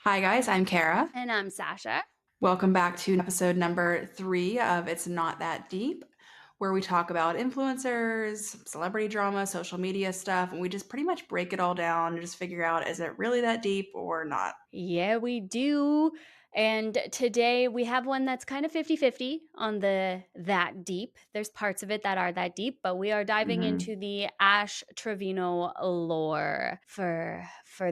Hi, guys. I'm Kara. And I'm Sasha. Welcome back to episode number 3 of It's Not That Deep, where we talk about influencers, celebrity drama, social media stuff, and we just pretty much break it all down and just figure out is it really that deep or not? Yeah, we do. And today we have one that's kind of 50-50 on the that deep. There's parts of it that are that deep, but we are diving Hmm. into the Ash Trevino lore. For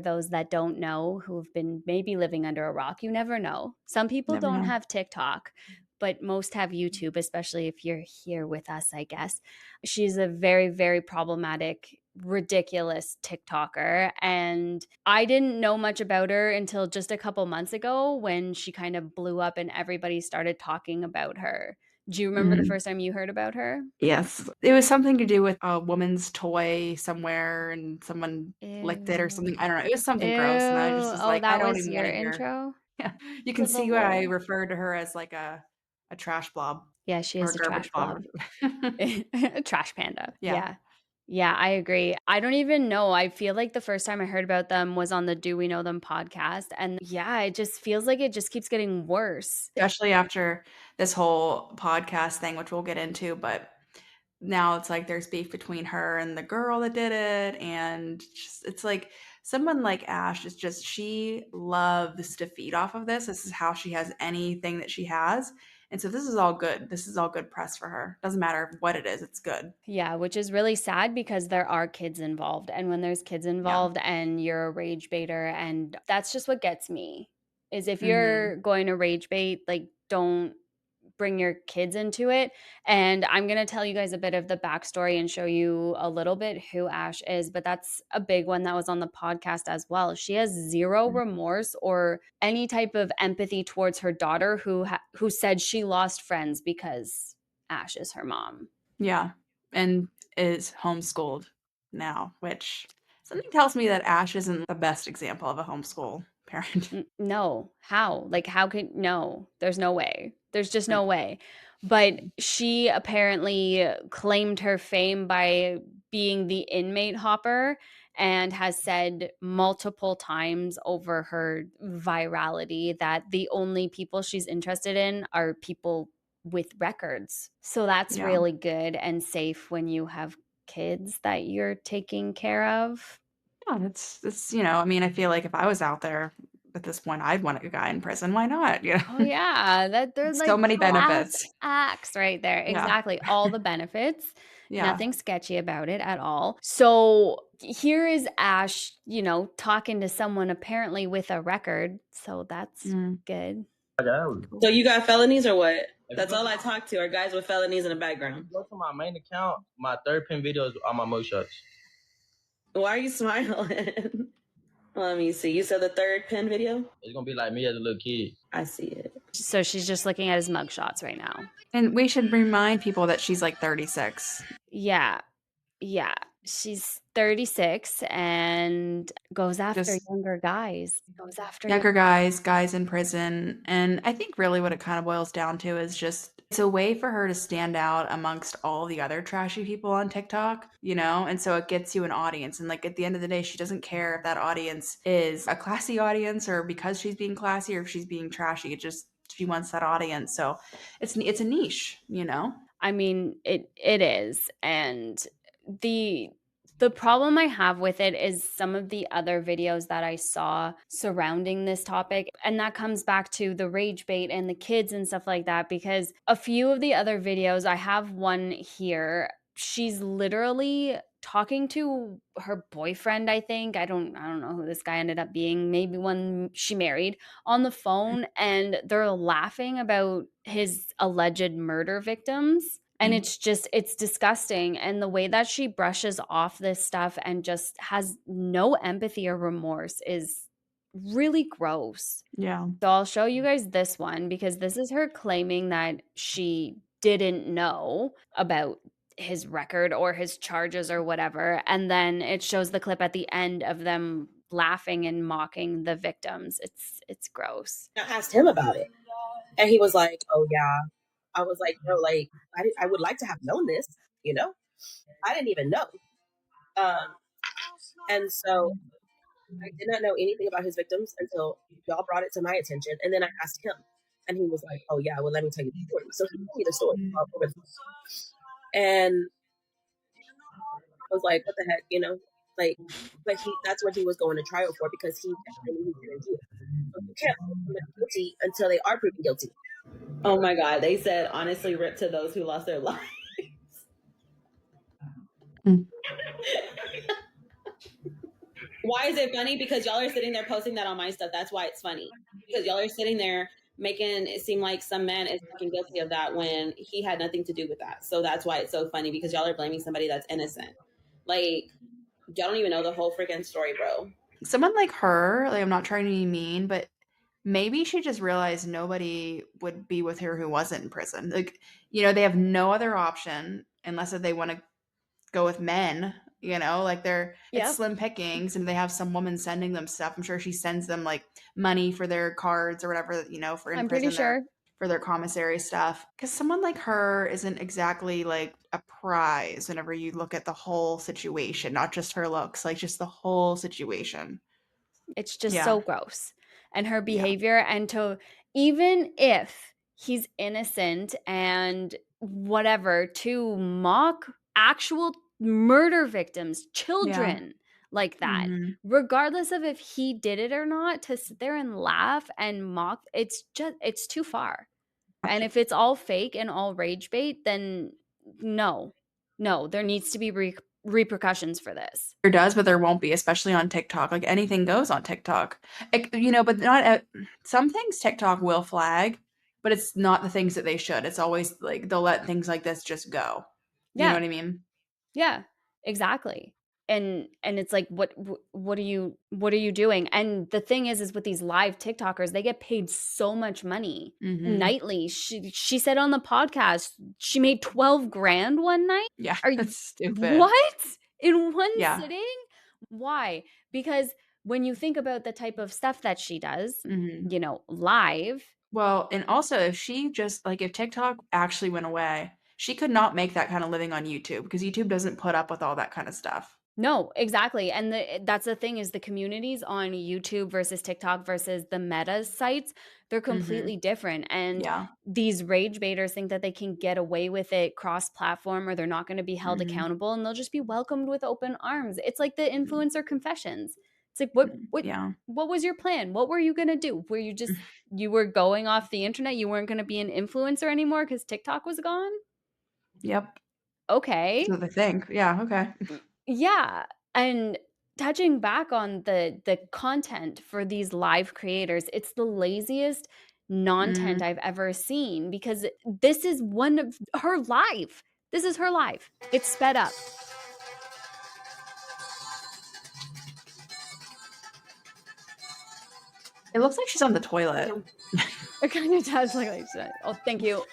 those that don't know, who've been maybe living under a rock, you never know. Some people Never don't know. have TikTok, but most have YouTube, especially if you're here with us, I guess. She's a very, very problematic, ridiculous TikToker. And I didn't know much about her until just a couple months ago when she kind of blew up and everybody started talking about her. Do you remember the Hmm. first time you heard about her? Yes. It was something to do with a woman's toy somewhere and someone licked it or Ew. something. I don't know. It was Ew. something gross. And I just was Oh, like, I that don't was even your want to hear. intro Yeah. You can to the see why I lore? referred to her as like a trash blob Yeah, she or is a a garbage trash blob. blob. Trash panda. Yeah. Yeah. Yeah, I agree. I don't even know. I feel like the first time I heard about them was on the Do We Know Them podcast. And yeah, it just feels like it just keeps getting worse. Especially after this whole podcast thing, which we'll get into, but now it's like there's beef between her and the girl that did it, and just, it's like someone like Ash is just she loves to feed off of this. This is how she has anything that she has, and so this is all good. This is all good press for her. Doesn't matter what it is, it's good. Yeah, which is really sad because there are kids involved. And when there's kids Yeah. involved and you're a rage baiter, and that's just what gets me is if Hmm. you're going to rage bait, like don't bring your kids into it. And I'm going to tell you guys a bit of the backstory and show you a little bit who Ash is. But that's a big one that was on the podcast as well. She has zero remorse or any type of empathy towards her daughter who said she lost friends because Ash is her mom. Yeah, and is homeschooled now, which something tells me that Ash isn't the best example of a homeschool parent. No. How? Like, how could no, there's no way. There's just Like, no way. But she apparently claimed her fame by being the inmate hopper and has said multiple times over her virality that the only people she's interested in are people with records. So that's yeah. really good and safe when you have kids that you're taking care of. Yeah, it's I mean, I feel like if I was out there at this point, I'd want a guy in prison. Why not? Oh, yeah, that they're So like many class benefits. acts right there. Yeah. Exactly, all the benefits, Yeah. nothing sketchy about it at all. So, here is Ash, talking to someone apparently with a record, so that's Mm. good. So you got felonies or what? That's all I talk to are guys with felonies in the background. Go to my main account. My third pin videos are my mugshots. Why are you smiling? Let me see. You said the third pin video? It's gonna be like me as a little kid. I see it. So she's just looking at his mugshots right now. And we should remind people that she's like 36. Yeah, yeah, she's 36 and goes after Just younger guys, goes after young. younger guys, guys in prison. And I think really what it kind of boils down to is just it's a way for her to stand out amongst all the other trashy people on TikTok. And so it gets you an audience. And like at the end of the day, she doesn't care if that audience is a classy audience or because she's being classy or if she's being trashy. It just she wants that audience. So it's a niche. I mean, it is, and the the problem I have with it is some of the other videos that I saw surrounding this topic, and that comes back to the rage bait and the kids and stuff like that. Because a few of the other videos, I have one here. She's literally talking to her boyfriend, I think. I don't know who this guy ended up being, maybe one she married, on the phone, and they're laughing about his alleged murder victims. And Mhm. it's disgusting. And the way that she brushes off this stuff and just has no empathy or remorse is really gross. Yeah. So I'll show you guys this one because this is her claiming that she didn't know about his record or his charges or whatever. And then it shows the clip at the end of them laughing and mocking the victims. It's gross. I asked him about it, and he was like, "Oh yeah." I was like, "Bro, like I would like to have known this. I didn't even know." Um, and so I did not know anything about his victims until y'all brought it to my attention. And then I asked him, and he was like, oh, yeah, well, let me tell you the story. So he told me the story all over the phone. And I was like, what the heck, you know? Like, but that's what he was going to trial for because he kept claiming he didn't do it. So you can't hold somebody guilty until they are proven guilty. Oh my God. They said, honestly, rip to those who lost their lives. Mm. Why is it funny? Because y'all are sitting there posting that on my stuff. That's why it's funny. Because y'all are sitting there making it seem like some man is fucking guilty of that when he had nothing to do with that. So that's why it's so funny, because y'all are blaming somebody that's innocent. Like, y'all don't even know the whole freaking story, bro. Someone like her, like, I'm not trying to be mean, but maybe she just realized nobody would be with her who wasn't in prison. Like, you know, they have no other option unless if they want to go with men, you know, like it's Yep. slim pickings and they have some woman sending them stuff. I'm sure she sends them like money for their cards or whatever, you know, for in I'm pretty prison sure. for their commissary stuff. Because someone like her isn't exactly like a prize whenever you look at the whole situation, not just her looks, like just the whole situation. It's just Yeah. so gross. And her Yeah. behavior, and to, even if he's innocent and whatever, to mock actual murder victims, Yeah. children like that, Mm-hmm. regardless of if he did it or not, to sit there and laugh and mock, it's too far. And if it's all fake and all rage bait, then no, there needs to be repercussions for this. There does, but there won't be, especially on TikTok. Like anything goes on TikTok. You know, but not some things TikTok will flag, but it's not the things that they should. It's always like they'll let things like this just go. You know Yeah. what I mean? Yeah, exactly. And it's like, what are you doing? And the thing is with these live TikTokers, they get paid so much money Mm-hmm. nightly. She said on the podcast she made 12 grand one night. Yeah, Are you, that's stupid. what? In one Yeah. sitting? Why? Because when you think about the type of stuff that she does, Mm-hmm. you know, live. Well, and also if she just like if TikTok actually went away, she could not make that kind of living on YouTube because YouTube doesn't put up with all that kind of stuff. No, exactly. And that's the thing, is the communities on YouTube versus TikTok versus the Meta sites, they're Mm-hmm. completely different. And Yeah. these rage baiters think that they can get away with it cross-platform, or they're not going to be held Mm-hmm. accountable, and they'll just be welcomed with open arms. It's like the influencer confessions. It's like, Yeah. what was your plan? What were you going to do? Were you were going off the internet? You weren't going to be an influencer anymore because TikTok was gone? Yep. Okay. That's what they think. Yeah, okay. Yeah, and touching back on the content for these live creators, it's the laziest Mm. content I've ever seen, because this is one of her live. This is her live. It's sped up. It looks like she's on the toilet. It kind of does look like that. Oh, thank you.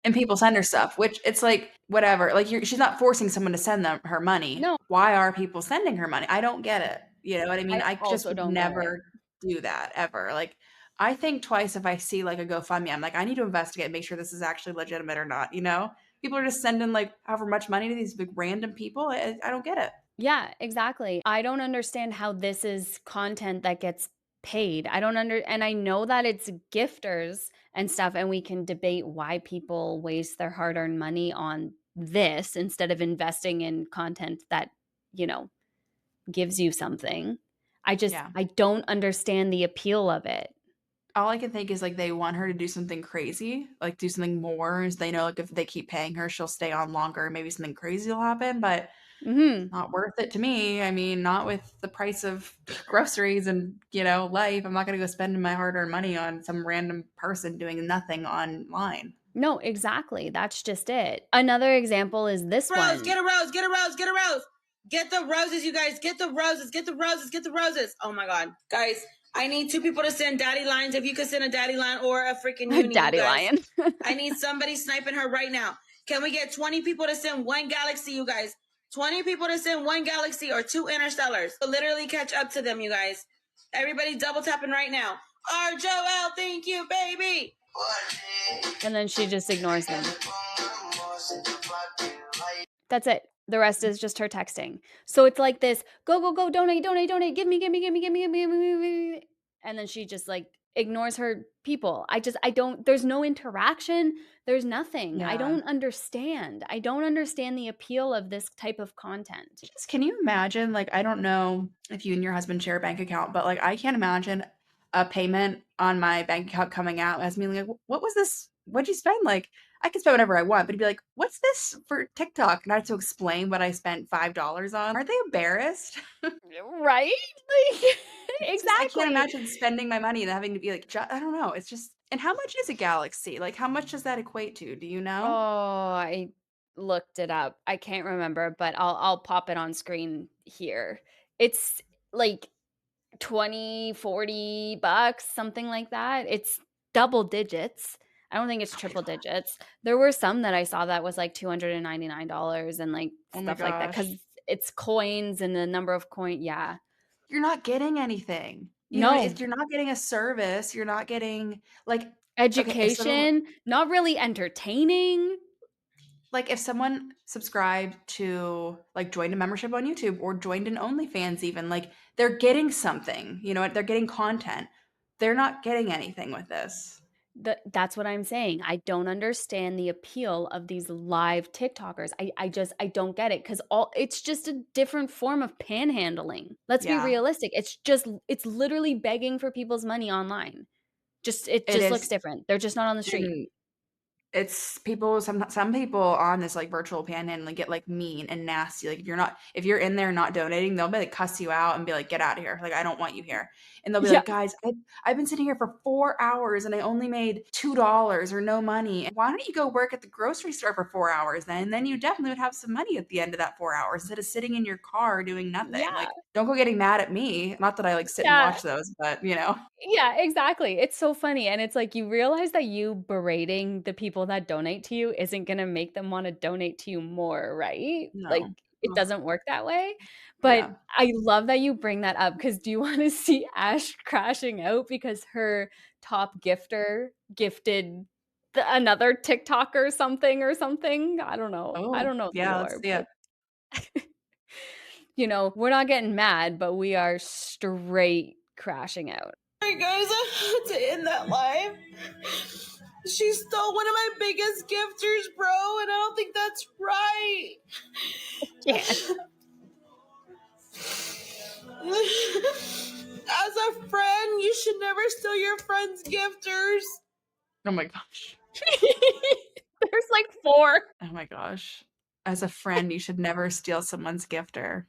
And people send her stuff, which it's like whatever. Like she's not forcing someone to send them her money. No, Why are people sending her money? I don't get it. You know what I mean? I I just also would don't get it. never do that ever. Like I think twice if I see like a GoFundMe. I'm like, I need to investigate and make sure this is actually legitimate or not. You know, people are just sending like however much money to these big random people. I don't get it. Yeah, exactly. I don't understand how this is content that gets paid. I don't and I know that it's gifters and stuff, and we can debate why people waste their hard-earned money on this instead of investing in content that, you know, gives you something. Yeah. I don't understand the appeal of it. All I can think is like they want her to do something crazy, like do something more, as they know like if they keep paying her, she'll stay on longer. Maybe something crazy will happen, but Mhm. not worth it to me. I mean, not with the price of groceries and, you know, life. I'm not going to go spend my hard-earned money on some random person doing nothing online. No, exactly. That's just it. Another example is this one. Get a rose, get a rose, get a rose. Get the roses, you guys. Get the roses, get the roses, get the roses. Oh my God. Guys, I need 2 people to send daddy lines. If you could send a daddy line or a freaking uni, Daddy you guys. lion. I need somebody sniping her right now. Can we get 20 people to send 1 galaxy, you guys? 20 people to send 1 galaxy or 2 interstellars. So literally catch up to them, you guys. Everybody double tapping right now. R. Joel, thank you, baby. And then she just ignores them. That's it. The rest is just her texting. So it's like this, go, go, go, donate, donate, donate, give me, give me, give me, give me, give me, give me, give me. And then she just like ignores her people. I don't, there's no interaction. There's nothing. I Yeah. don't understand. I don't understand the appeal of this type of content. Just can you imagine, like, I don't know if you and your husband share a bank account, but like I can't imagine a payment on my bank account coming out as me like, what was this? What'd you spend? Like, I can spend whatever I want, but he'd be like, what's this for TikTok? And I have to explain what I spent $5 on. Aren't they embarrassed? Right? Like, It's just I can't exactly. imagine spending my money and having to be like, I don't know. It's just, and how much is a galaxy? Like, how much does that equate to? Do you Oh, know? I looked it up. I can't remember, but I'll pop it on screen here. It's like 20, 40 bucks, something like that. It's double digits. I don't think it's Oh my triple god. digits. There were some that I saw that was like $299 and like Oh my stuff like that gosh. cuz it's coins and the number of coin, yeah. You're not getting anything. No. You're not getting a service, you're not getting like okay, if someone Education, not really entertaining. if someone subscribed to like joined a membership on YouTube or joined an OnlyFans even, like they're getting something, you know what? They're getting content. They're not getting anything with this. That's what I'm saying. I don't understand the appeal of these live TikTokers. I don't get it because all it's just a different form of panhandling. Let's be Yeah. realistic. It's literally begging for people's money online. Just it It just looks is different. They're just not on the street. and it's people some people on this, like, virtual panhandling get, like, mean and nasty, like, if you're in there not donating, they'll be like, cuss you out and be like, "Get out of here," like, "I don't want you here," and they'll be Yeah. like, "Guys, I've been sitting here for 4 hours and I only made $2 or no money, and why don't you go work at the grocery store for 4 hours then? And then you definitely would have some money at the end of that 4 hours instead of sitting in your car doing nothing." Yeah. Like, don't go getting mad at me, not that I, like, sit and Yeah. watch those, but, you know? Yeah, exactly. It's so funny, and it's like you realize that you berating the people that donate to you isn't gonna make them wanna donate to you more, right? Like, No. it Ugh, doesn't work that way, but yeah. I love that you bring that up because do you wanna see Ash crashing out because her top gifter gifted another TikToker something or something? I don't know. I Oh, don't know the yeah, let's lore, see but it. we're not getting mad, but we are straight crashing out. Alright, guys, I had to end that live. She stole one of my biggest gifters, bro, and I don't think that's right. Yeah. As a friend, you should never steal your friend's gifters. Oh my gosh. There's like 4. Oh my gosh. As a friend, you should never steal someone's gifter.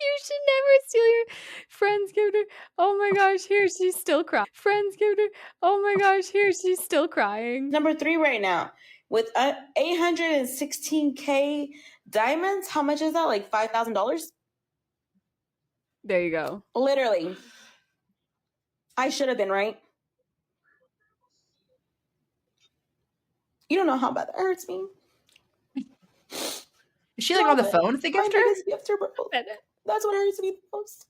You should never steal your friend's gift. Oh my gosh, here she's still crying. Friend's gift. Oh my gosh, here she's still crying. Number 3 right now with 816K diamonds. How much is that? Like $5,000? There you go. Literally. I should have been right. You don't know how bad that hurts me. Is she, like, on the phone with the My gifter? biggest gifter, bro. That's what hurts me the most.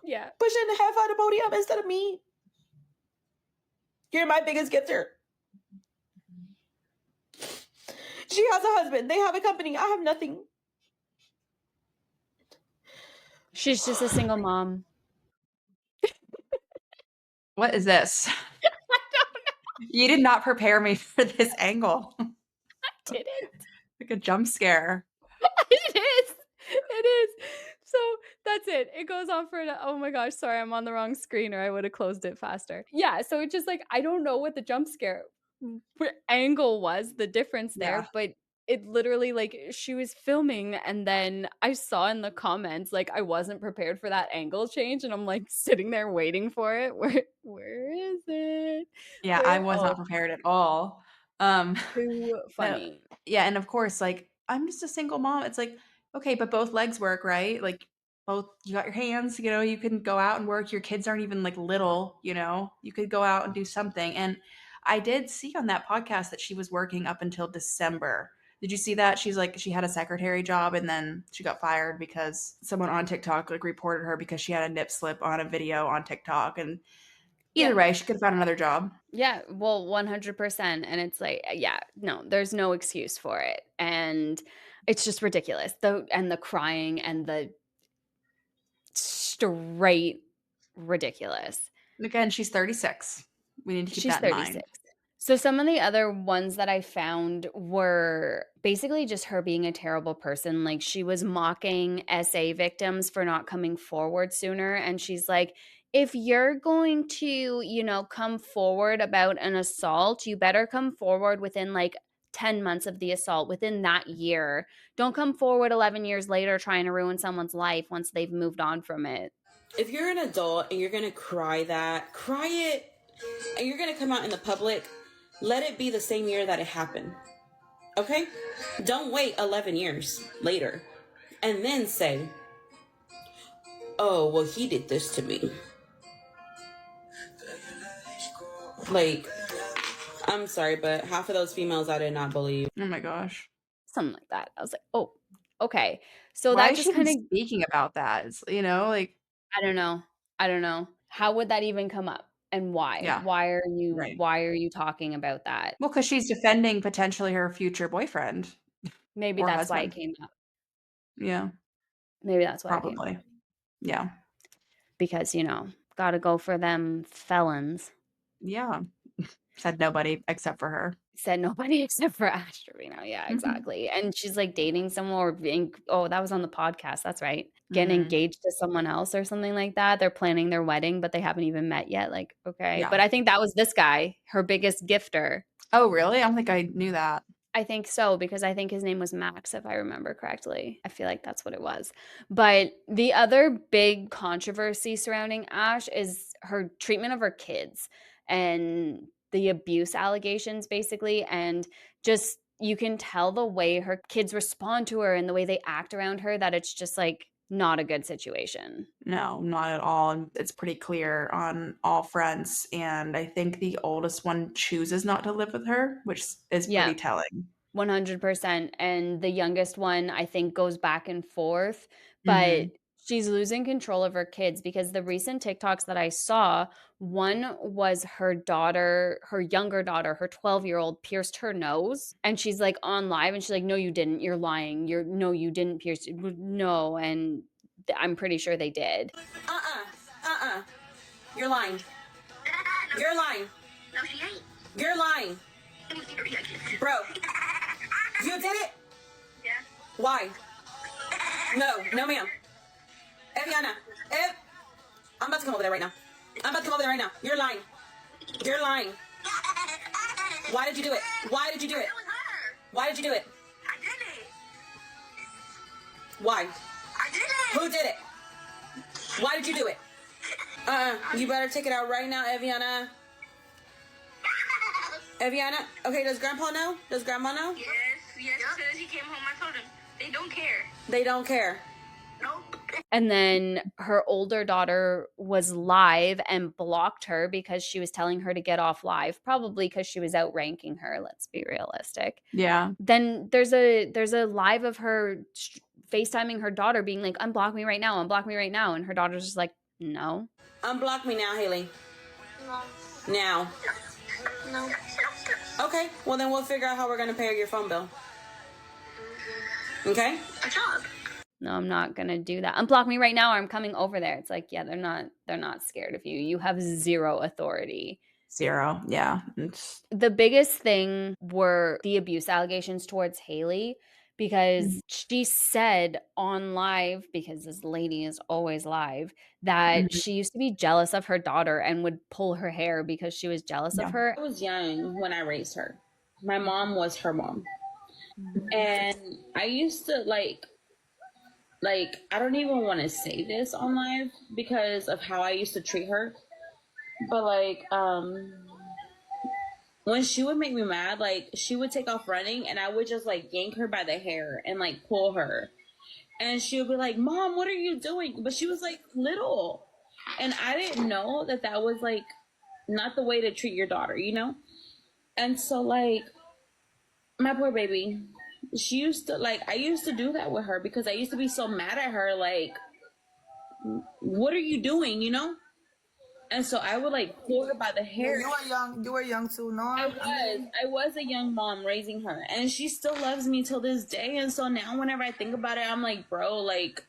Yeah. Pushing the half on the podium instead of me. You're my biggest gifter. She has a husband. They have a company. I have nothing. She's just a single mom. What is this? I don't know. You did not prepare me for this angle. Did it? Like a jump scare. It is. It is. So that's it. It goes on for oh my gosh, sorry, I'm on the wrong screen or I would have closed it faster. Yeah, so it's just like I don't know what the jump scare angle was, the difference Yeah. there, but it literally like she was filming and then I saw in the comments like I wasn't prepared for that angle change and I'm like sitting there waiting for it. Where is it? Yeah, I Where was not prepared at all. Um, too no funny. yeah, and of course, like, I'm just a single mom. It's like, okay, but both legs work, right? Like, both you got your hands, you can go out and work. Your kids aren't even, like, little, you could go out and do something, and I did see on that podcast that she was working up until December. Did you see that? She's like she had a secretary job, and then she got fired because someone on TikTok, like, reported her because she had a nip slip on a video on TikTok, and Either way, she could have found another job. Yeah, well, 100%. And it's like, yeah, no, there's no excuse for it. And it's just ridiculous. The crying and the straight ridiculous. And again, she's 36. We need to keep She's that in mind. 36. So some of the other ones that I found were basically just her being a terrible person. Like she was mocking SA victims for not coming forward sooner. And she's like, if you're going to, come forward about an assault, you better come forward within like 10 months of the assault, within that year. Don't come forward 11 years later trying to ruin someone's life once they've moved on from it. If you're an adult and you're going to cry it, and you're going to come out in the public, let it be the same year that it happened. Okay? Don't wait 11 years later and then say, oh, well, he did this to me. Like, I'm sorry, but half of those females I did not believe. Oh my gosh. Something like that. I was like, oh, okay. So Why that is she just even kind of, speaking about that? It's, like, I don't know. How would that even come up? And why? yeah, Why are right. you talking about that? Well, because she's defending potentially her future boyfriend Maybe or that's why it husband. came up. Yeah, Maybe that's why it came probably. up. Yeah. Because, gotta go for them felons. Yeah. Said nobody except for her. Said nobody except for Ash Trevino. Yeah, exactly. And she's like dating someone or that was on the podcast. That's right. Getting engaged to someone else or something like that. They're planning their wedding, but they haven't even met yet. Like, okay. Yeah. But I think that was this guy, her biggest gifter. Oh, really? I don't think I knew that. I think so, because I think his name was Max, if I remember correctly. I feel like that's what it was. But the other big controversy surrounding Ash is her treatment of her kids and the abuse allegations, basically. And just, you can tell the way her kids respond to her and the way they act around her that it's just like not a good situation. No, not at all. And it's pretty clear on all fronts. And I think the oldest one chooses not to live with her, which is pretty telling. 100%. And the youngest one, I think, goes back and forth, but she's losing control of her kids because the recent TikToks that I saw, one was her daughter, her younger daughter, her 12-year-old pierced her nose, and she's like on live and she's like, no, you didn't. You're lying. No, you didn't pierce it. No. And I'm pretty sure they did. You're lying. You're lying. No, she ain't. You're lying. Bro, you did it? Yeah. Why? No, ma'am. Eviana, I'm about to come over there right now. You're lying. You're lying. Why did you do it? Why did you do it? That was her. Why did you do it? I did it. Why? I did it. Who did it? Why did you do it? You better take it out right now, Eviana. Eviana, okay, does Grandpa know? Does Grandma know? Yes. As soon as he came home, I told him. They don't care. They don't care. Nope. And then her older daughter was live and blocked her because she was telling her to get off live, probably because she was outranking her. Let's be realistic. Yeah. Then there's a live of her FaceTiming her daughter being like, unblock me right now. Unblock me right now. And her daughter's just like, no. Unblock me now, Haley. No. Now. No. Okay, well then we'll figure out how we're going to pay your phone bill. Okay? A job. No, I'm not gonna do that. Unblock me right now or I'm coming over there. It's like, yeah, they're not scared of you. You have zero authority. Zero. Yeah. The biggest thing were the abuse allegations towards Haley because she said on live, because this lady is always live, that she used to be jealous of her daughter and would pull her hair because she was jealous of her. I was young when I raised her. My mom was her mom. And I used to like I don't even want to say this on live because of how I used to treat her. But when she would make me mad, like she would take off running and I would just like yank her by the hair and like pull her. And she would be like, Mom, what are you doing? But she was like little. And I didn't know that was like not the way to treat your daughter, you know? And so like my poor baby, she used to like, I used to do that with her because I used to be so mad at her. Like, what are you doing, you know? And so I would like pull her by the hair. You were young too, no? I was a young mom raising her, and she still loves me till this day. And so now whenever I think about it, I'm like, bro, like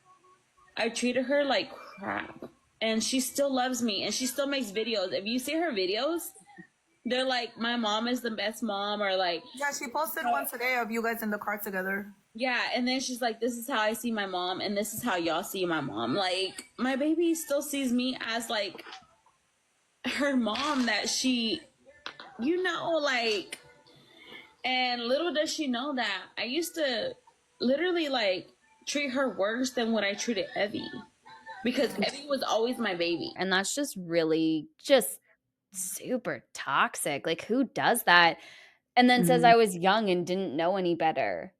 I treated her like crap, and she still loves me, and she still makes videos. If you see her videos, they're like, my mom is the best mom, or like, Yeah, she posted one today of you guys in the car together. yeah, and then she's like, this is how I see my mom, and this is how y'all see my mom. Like, my baby still sees me as like her mom that she, you know, like, and little does she know that I used to literally like treat her worse than what I treated Evie, because Evie was always my baby. And that's just really just super toxic. Like, who does that? And then says I was young and didn't know any better.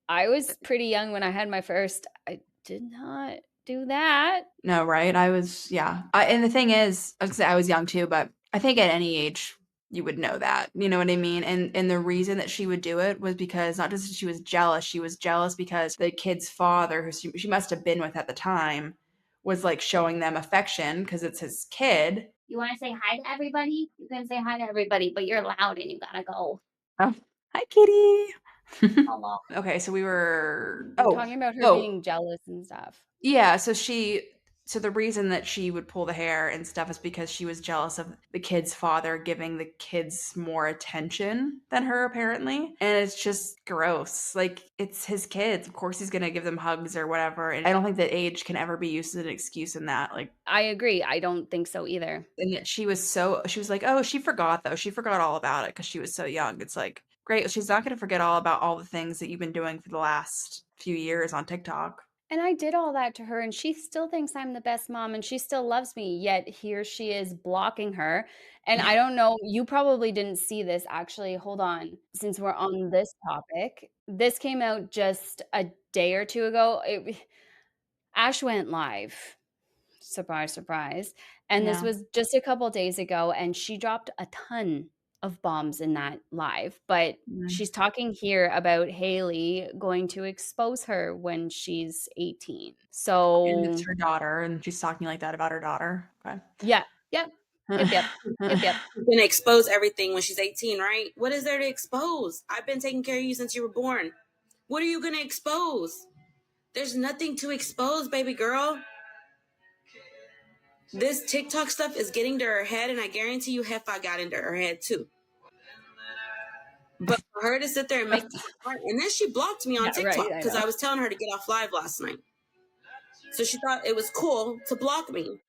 I was pretty young when I had my first. I did not do that. No, right? I was, yeah. And the thing is, I was young too, but I think at any age you would know that. You know what I mean? And the reason that she would do it was because not just that she was jealous because the kid's father, who she must have been with at the time, was like showing them affection because it's his kid. You want to say hi to everybody? You can say hi to everybody, but you're loud and you gotta go. Oh, hi, kitty. Hello. Okay, so we were talking about her being jealous and stuff. Yeah, so the reason that she would pull the hair and stuff is because she was jealous of the kid's father giving the kids more attention than her, apparently. And it's just gross. Like, it's his kids. Of course he's gonna give them hugs or whatever. And I don't think that age can ever be used as an excuse in that. Like, I agree. I don't think so either. and yet she was like, oh, she forgot though. She forgot all about it because she was so young. It's like, great, she's not gonna forget all about all the things that you've been doing for the last few years on TikTok. And I did all that to her, and she still thinks I'm the best mom, and she still loves me, yet here she is blocking her. And I don't know, you probably didn't see this. Actually, hold on. Since we're on this topic, this came out just a day or two ago. Ash went live. Surprise, surprise. And this Yeah. was just a couple days ago, and she dropped a ton of bombs in that live. But she's talking here about Haley going to expose her when she's 18. And So it's her daughter, and she's talking like that about her daughter. Okay. yeah, yep. Yep. She's gonna expose everything when she's 18, right? What is there to expose? I've been taking care of you since you were born. What are you gonna expose? There's nothing to expose, baby girl. This TikTok stuff is getting to her head, and I guarantee you Heffa got into her head too. But for her to sit there and make and then she blocked me on TikTok because I was telling her to get off live last night. So she thought it was cool to block me.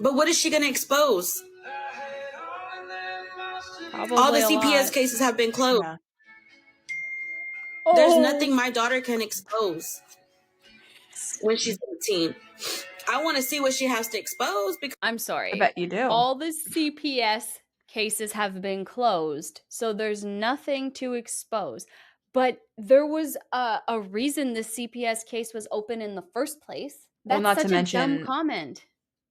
But what is she going to expose? Probably all the CPS cases have been closed. Yeah. There's nothing my daughter can expose when she's 18. I want to see what she has to expose because I'm sorry. I bet you do. All the CPS cases have been closed, so there's nothing to expose. But there was a reason the CPS case was open in the first place. That's not to such mention- a dumb comment.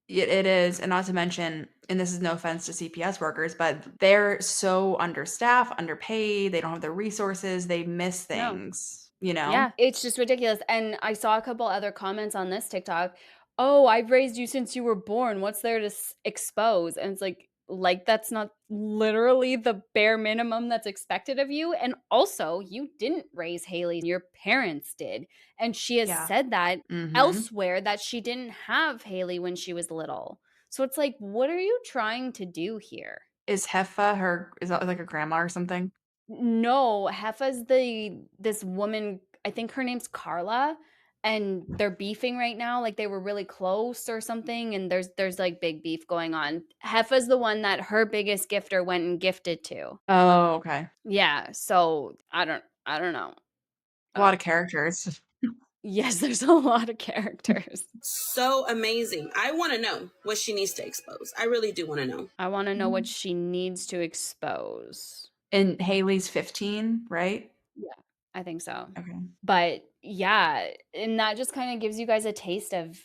It is, and not to mention, and this is no offense to CPS workers, but they're so understaffed, underpaid, they don't have the resources, they miss things, you know? Yeah, it's just ridiculous. And I saw a couple other comments on this TikTok. Oh, I've raised you since you were born. What's there to expose? And it's like that's not literally the bare minimum that's expected of you. And also, you didn't raise Haley, your parents did. And she has said that elsewhere that she didn't have Haley when she was little. So it's like, what are you trying to do here? Is Heffa is that like a grandma or something? No, Heffa's this woman, I think her name's Carla, and they're beefing right now. Like they were really close or something, and there's like big beef going on. Heffa's the one that her biggest gifter went and gifted to. Oh, okay. Yeah, so I don't know. A lot of characters. Yes, there's a lot of characters. so amazing. I want to know what she needs to expose. I really do want to know. I want to know what she needs to expose. And Haley's 15, right? Yeah, I think so. Okay. But yeah, and that just kind of gives you guys a taste of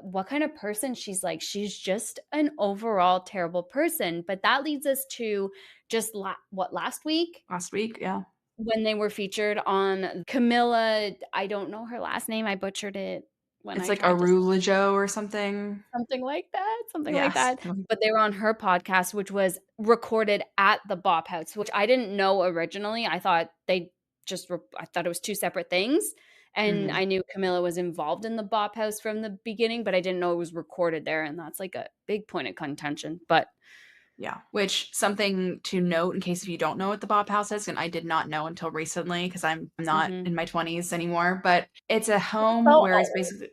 what kind of person she's like. She's just an overall terrible person. But that leads us to just last week? Last week, yeah. When they were featured on Camilla, I don't know her last name. I butchered it. when It's I like tried to Arulajo or something. something like that, something like Yes. that. But they were on her podcast, which was recorded at the Bop House, which I didn't know originally. I thought they I thought it was two separate things. And Mhm. I knew Camilla was involved in the Bop House from the beginning, but I didn't know it was recorded there. And that's like a big point of contention. But Yeah, which something to note in case if you don't know what the Bop House is, and I did not know until recently because I'm not mhm. in my 20s anymore, but it's a home So where it's old. basically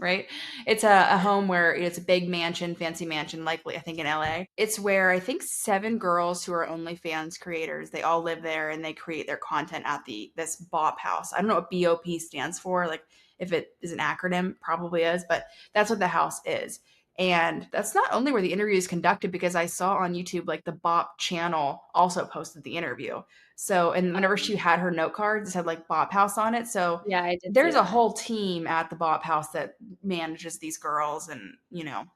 right? It's a home where it's a big mansion, fancy mansion, likely I think in LA. It's where I think 7 girls who are OnlyFans creators, they all live there and they create their content at this Bop House. I don't know what BOP stands for, like if it is an acronym, probably is, but that's what the house is. And that's not only where the interview is conducted, because I saw on YouTube, like the Bop channel also posted the interview. So, and whenever she had her note cards, it had like Bop House on it. So Yeah, I did see there's a that. whole team at the Bop House that manages these girls. And,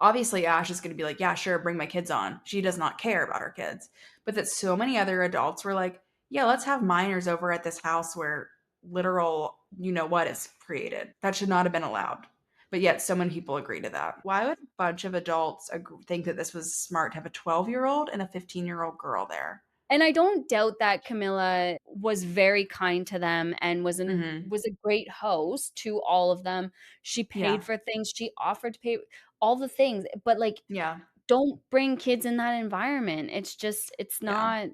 obviously Ash is going to be like, yeah, sure, bring my kids on. She does not care about her kids. But that so many other adults were like, yeah, let's have minors over at this house where literal, what is created. That should not have been allowed. But yet, so many people agree to that. Why would a bunch of adults think that this was smart to have a 12-year-old and a 15-year-old girl there? And I don't doubt that Camilla was very kind to them and Mm-hmm. was a great host to all of them. She Yeah. paid for things, she offered to pay all the things, but, like, Yeah. don't bring kids in that environment. It's just Yeah.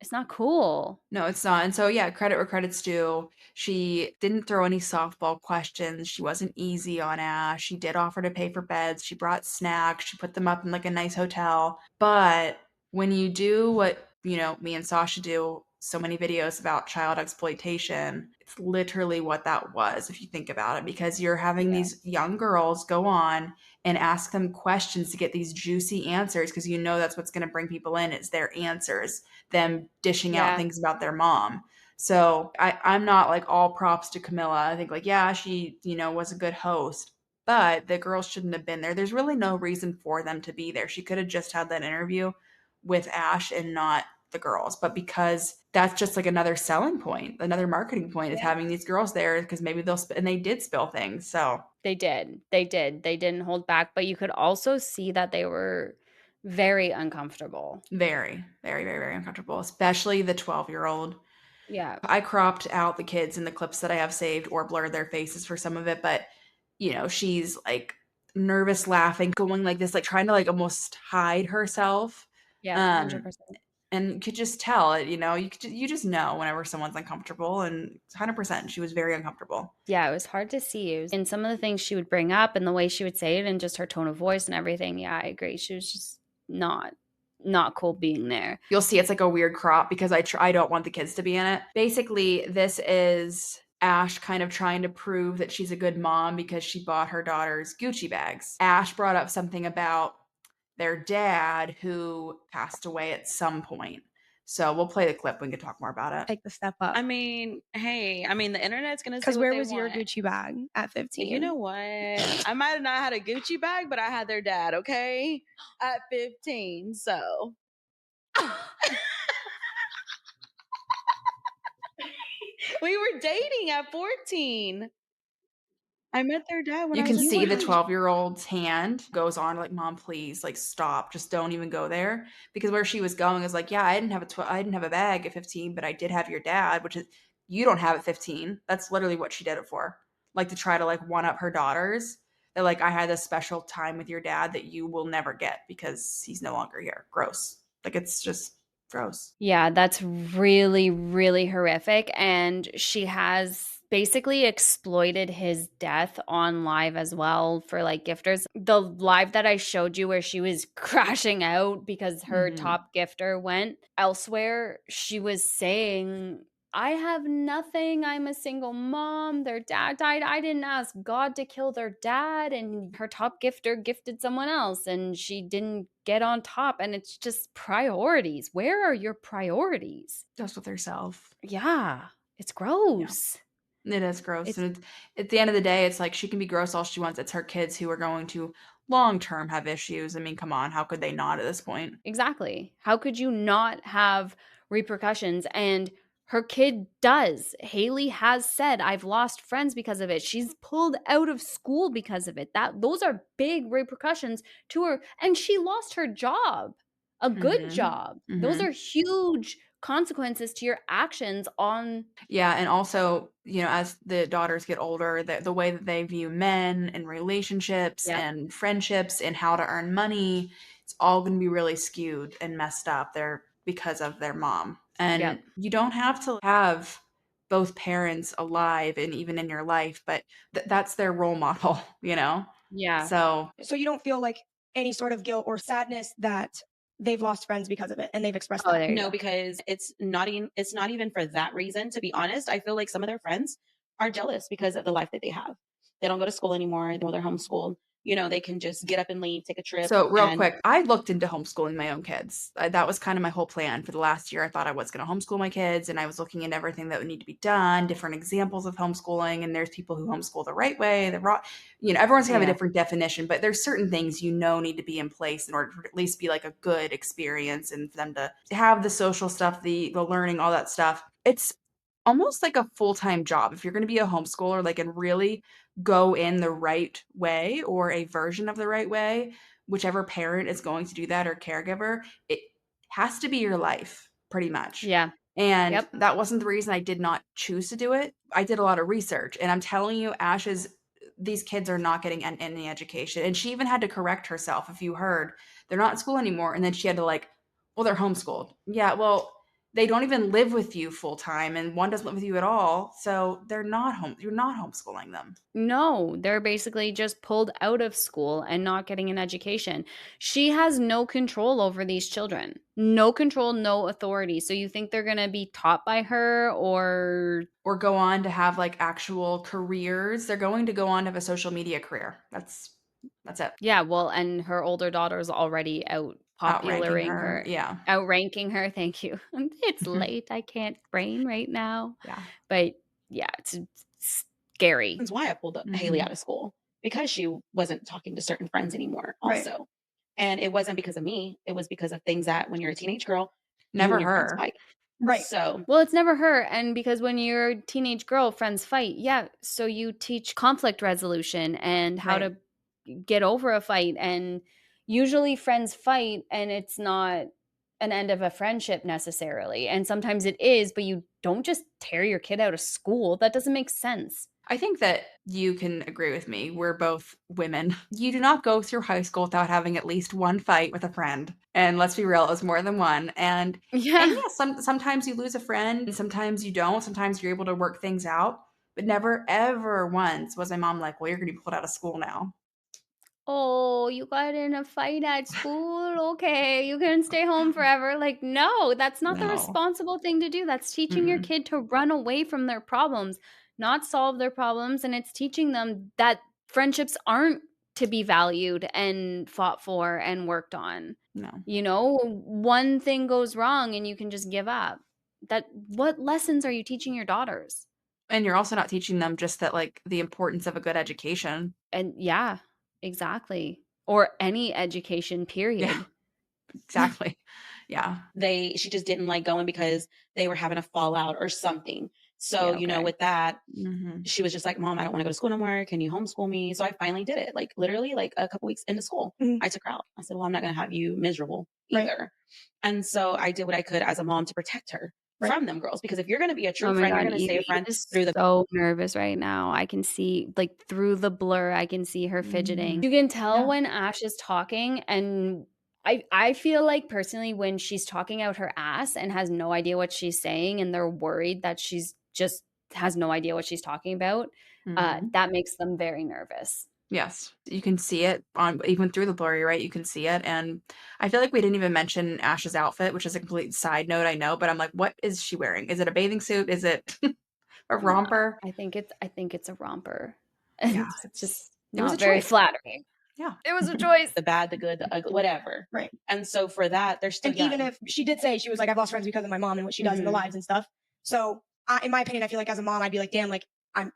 it's not cool. No, it's not. And so, yeah, credit where credit's due. She didn't throw any softball questions. She wasn't easy on Ash. She did offer to pay for beds. She brought snacks. She put them up in like a nice hotel. But when you do what, me and Sasha do, so many videos about child exploitation, it's literally what that was, if you think about it, because you're having Yeah. these young girls go on and ask them questions to get these juicy answers, because that's what's going to bring people in, is their answers, them dishing out Yeah. things about their mom. So I'm not like all props to Camilla. I think like, yeah, she, was a good host, but the girls shouldn't have been there. There's really no reason for them to be there. She could have just had that interview with Ash and not the girls. But because that's just like another selling point, another marketing point, is having these girls there because maybe and they did spill things. So They did. They did. They didn't hold back, but you could also see that they were very uncomfortable. very, very, very, very uncomfortable, especially the 12-year-old. Yeah. I cropped out the kids in the clips that I have saved or blurred their faces for some of it, but she's like nervous laughing, going like this, like trying to like almost hide herself. Yeah, Um 100%. and you could just tell it, you just know whenever someone's uncomfortable, and 100% she was very uncomfortable. Yeah, it was hard to see. And some of the things she would bring up and the way she would say it and just her tone of voice and everything. Yeah, I agree. She was just not cool being there. You'll see it's like a weird crop because I don't want the kids to be in it. Basically, this is Ash kind of trying to prove that she's a good mom because she bought her daughters Gucci bags. Ash brought up something about their dad who passed away at some point. So we'll play the clip. We can talk more about it. Take the step up. I mean, hey, the internet's gonna say Because what where they was your want. Gucci bag at 15? You know what? I might have not had a Gucci bag, but I had their dad, okay? At 15, so. We were dating at 14. I met their dad when You I can was in see the college. 12-year-old's hand goes on like, mom, please, like, stop, just don't even go there. Because where she was going is like, yeah, I didn't have a bag at 15, but I did have your dad, which is, you don't have at 15. That's literally what she did it for, like to try to like one up her daughters. That like, I had this special time with your dad that you will never get because he's no longer here. Gross. Like, it's just gross. Yeah, that's really, really horrific. And she has basically exploited his death on live as well for like gifters. The live that I showed you where she was crashing out because her top gifter went elsewhere, she was saying, I have nothing. I'm a single mom. Their dad died. I didn't ask God to kill their dad. And her top gifter gifted someone else and she didn't get on top. And it's just priorities. Where are your priorities? Just with herself. Yeah, it's gross. It is gross. And at the end of the day, it's like she can be gross all she wants. It's her kids who are going to long term have issues. I mean, come on, how could they not at this point? Exactly. How could you not have repercussions? And Her kid does. Haley has said, I've lost friends because of it. She's pulled out of school because of it. Those are big repercussions to her. And she lost her job, a good job. Those are huge consequences to your actions on. Yeah, and also, as the daughters get older, the way that they view men and relationships Yep. and friendships and how to earn money, it's all going to be really skewed and messed up there because of their mom. And Yep. you don't have to have both parents alive and even in your life, but that's their role model, Yeah. So you don't feel like any sort of guilt or sadness that they've lost friends because of it, and they've expressed Oh, that. there you No, go. because it's not even for that reason, to be honest. I feel like some of their friends are jealous because of the life that they have. They don't go to school anymore, they're homeschooled. They can just get up and leave, take a trip. So real and quick, I looked into homeschooling my own kids. That was kind of my whole plan for the last year. I thought I was going to homeschool my kids, and I was looking into everything that would need to be done, different examples of homeschooling. And there's people who homeschool the right way, the wrong. Everyone's gonna have a Yeah. different definition, but there's certain things need to be in place in order to at least be like a good experience, and for them to have the social stuff, the learning, all that stuff. It's almost like a full-time job if you're going to be a homeschooler, like, and really go in the right way or a version of the right way. Whichever parent is going to do that or caregiver, it has to be your life pretty much. Yeah. And Yep. that wasn't the reason I did not choose to do it. I did a lot of research, and I'm telling you, these kids are not getting any education. And she even had to correct herself. If you heard, they're not in school anymore. And then she had to well, they're homeschooled. Yeah, well, they don't even live with you full time, and one doesn't live with you at all. So they're not home. You're not homeschooling them. No, they're basically just pulled out of school and not getting an education. She has no control over these children. No control, no authority. So you think they're going to be taught by her or go on to have actual careers. They're going to go on to have a social media career. That's it. Yeah, well, and her older daughter's already out Outranking popularing her. her. Yeah. Outranking her. Thank you. It's late. I can't brain right now. Yeah. But yeah, it's scary. That's why I pulled Haley out of school, because she wasn't talking to certain friends anymore also. Right. And it wasn't because of me. It was because of things that when you're a teenage girl, you Never and your friends her. fight. Right. So Well, it's never her. And because when you're a teenage girl, friends fight. Yeah. So you teach conflict resolution and how Right. to get over a fight. And usually friends fight and it's not an end of a friendship necessarily. And sometimes it is, but you don't just tear your kid out of school. That doesn't make sense. I think that you can agree with me. We're both women. You do not go through high school without having at least one fight with a friend. And let's be real, it was more than one. And Yeah. sometimes you lose a friend, and sometimes you don't. Sometimes you're able to work things out. But never, ever once was my mom like, well, you're going to be pulled out of school now. Oh, you got in a fight at school? Okay, you can stay home forever. Like, no, that's not the No. responsible thing to do. That's teaching your kid to run away from their problems, not solve their problems. And it's teaching them that friendships aren't to be valued and fought for and worked on. No. One thing goes wrong and you can just give up. What lessons are you teaching your daughters? And you're also not teaching them just that, the importance of a good education. And yeah, exactly. Or any education, period. Yeah. Exactly. Yeah. she just didn't like going because they were having a fallout or something. So, Yeah, okay. with that, Mm-hmm. she was just like, Mom, I don't want to go to school no more. Can you homeschool me? So I finally did it. Literally, a couple weeks into school, I took her out. I said, well, I'm not going to have you miserable either. Right. And so I did what I could as a mom to protect her from them girls. Because if you're going to be a true friend, you're going to stay a friend through the. So nervous right now. I can see through the blur. I can see her fidgeting. You can tell when Ash is talking, and I feel like personally when she's talking out her ass and has no idea what she's saying, and they're worried that she's just has no idea what she's talking about, that makes them very nervous. Yes, you can see it on even through the blurry, right? You can see it, and I feel like we didn't even mention Ash's outfit, which is a complete side note, I know, but I'm like, what is she wearing? Is it a bathing suit? Is it a romper? I think it's a romper. Yeah, it's just it was not a very choice. flattering. Yeah, it was a choice. The bad, the good, the ugly, whatever. Right. And so for that, there's still and even if she did say she was like, I've lost friends because of my mom and what she does in the lives and stuff. So in my opinion, I feel like as a mom, I'd be like, damn,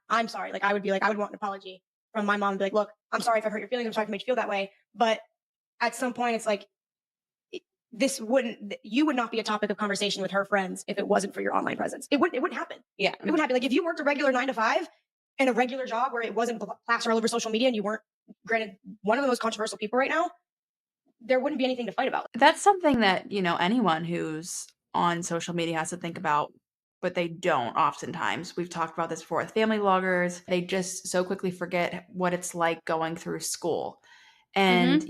I'm sorry. I would be like, I would want an apology from my mom and be like, look, I'm sorry if I hurt your feelings. I'm sorry if I made you feel that way. But at some point, it's like, you would not be a topic of conversation with her friends if it wasn't for your online presence. It wouldn't happen. Yeah. It wouldn't happen. Like if you worked a regular 9 to 5 in a regular job where it wasn't plastered all over social media and you weren't, granted, one of the most controversial people right now, there wouldn't be anything to fight about. That's something that, anyone who's on social media has to think about, but they don't oftentimes. We've talked about this before with family bloggers. They just so quickly forget what it's like going through school. And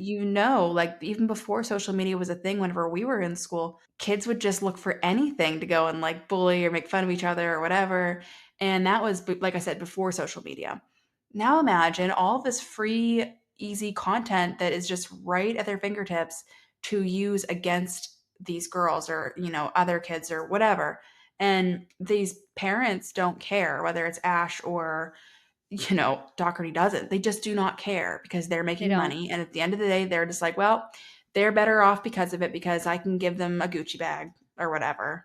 like even before social media was a thing, whenever we were in school, kids would just look for anything to go and like bully or make fun of each other or whatever. And that was, like I said, before social media. Now imagine all this free, easy content that is just right at their fingertips to use against these girls or, other kids or whatever. And these parents don't care whether it's Ash or Doherty doesn't. They just do not care because they're making money. And at the end of the day, they're just like, well, they're better off because of it because I can give them a Gucci bag or whatever.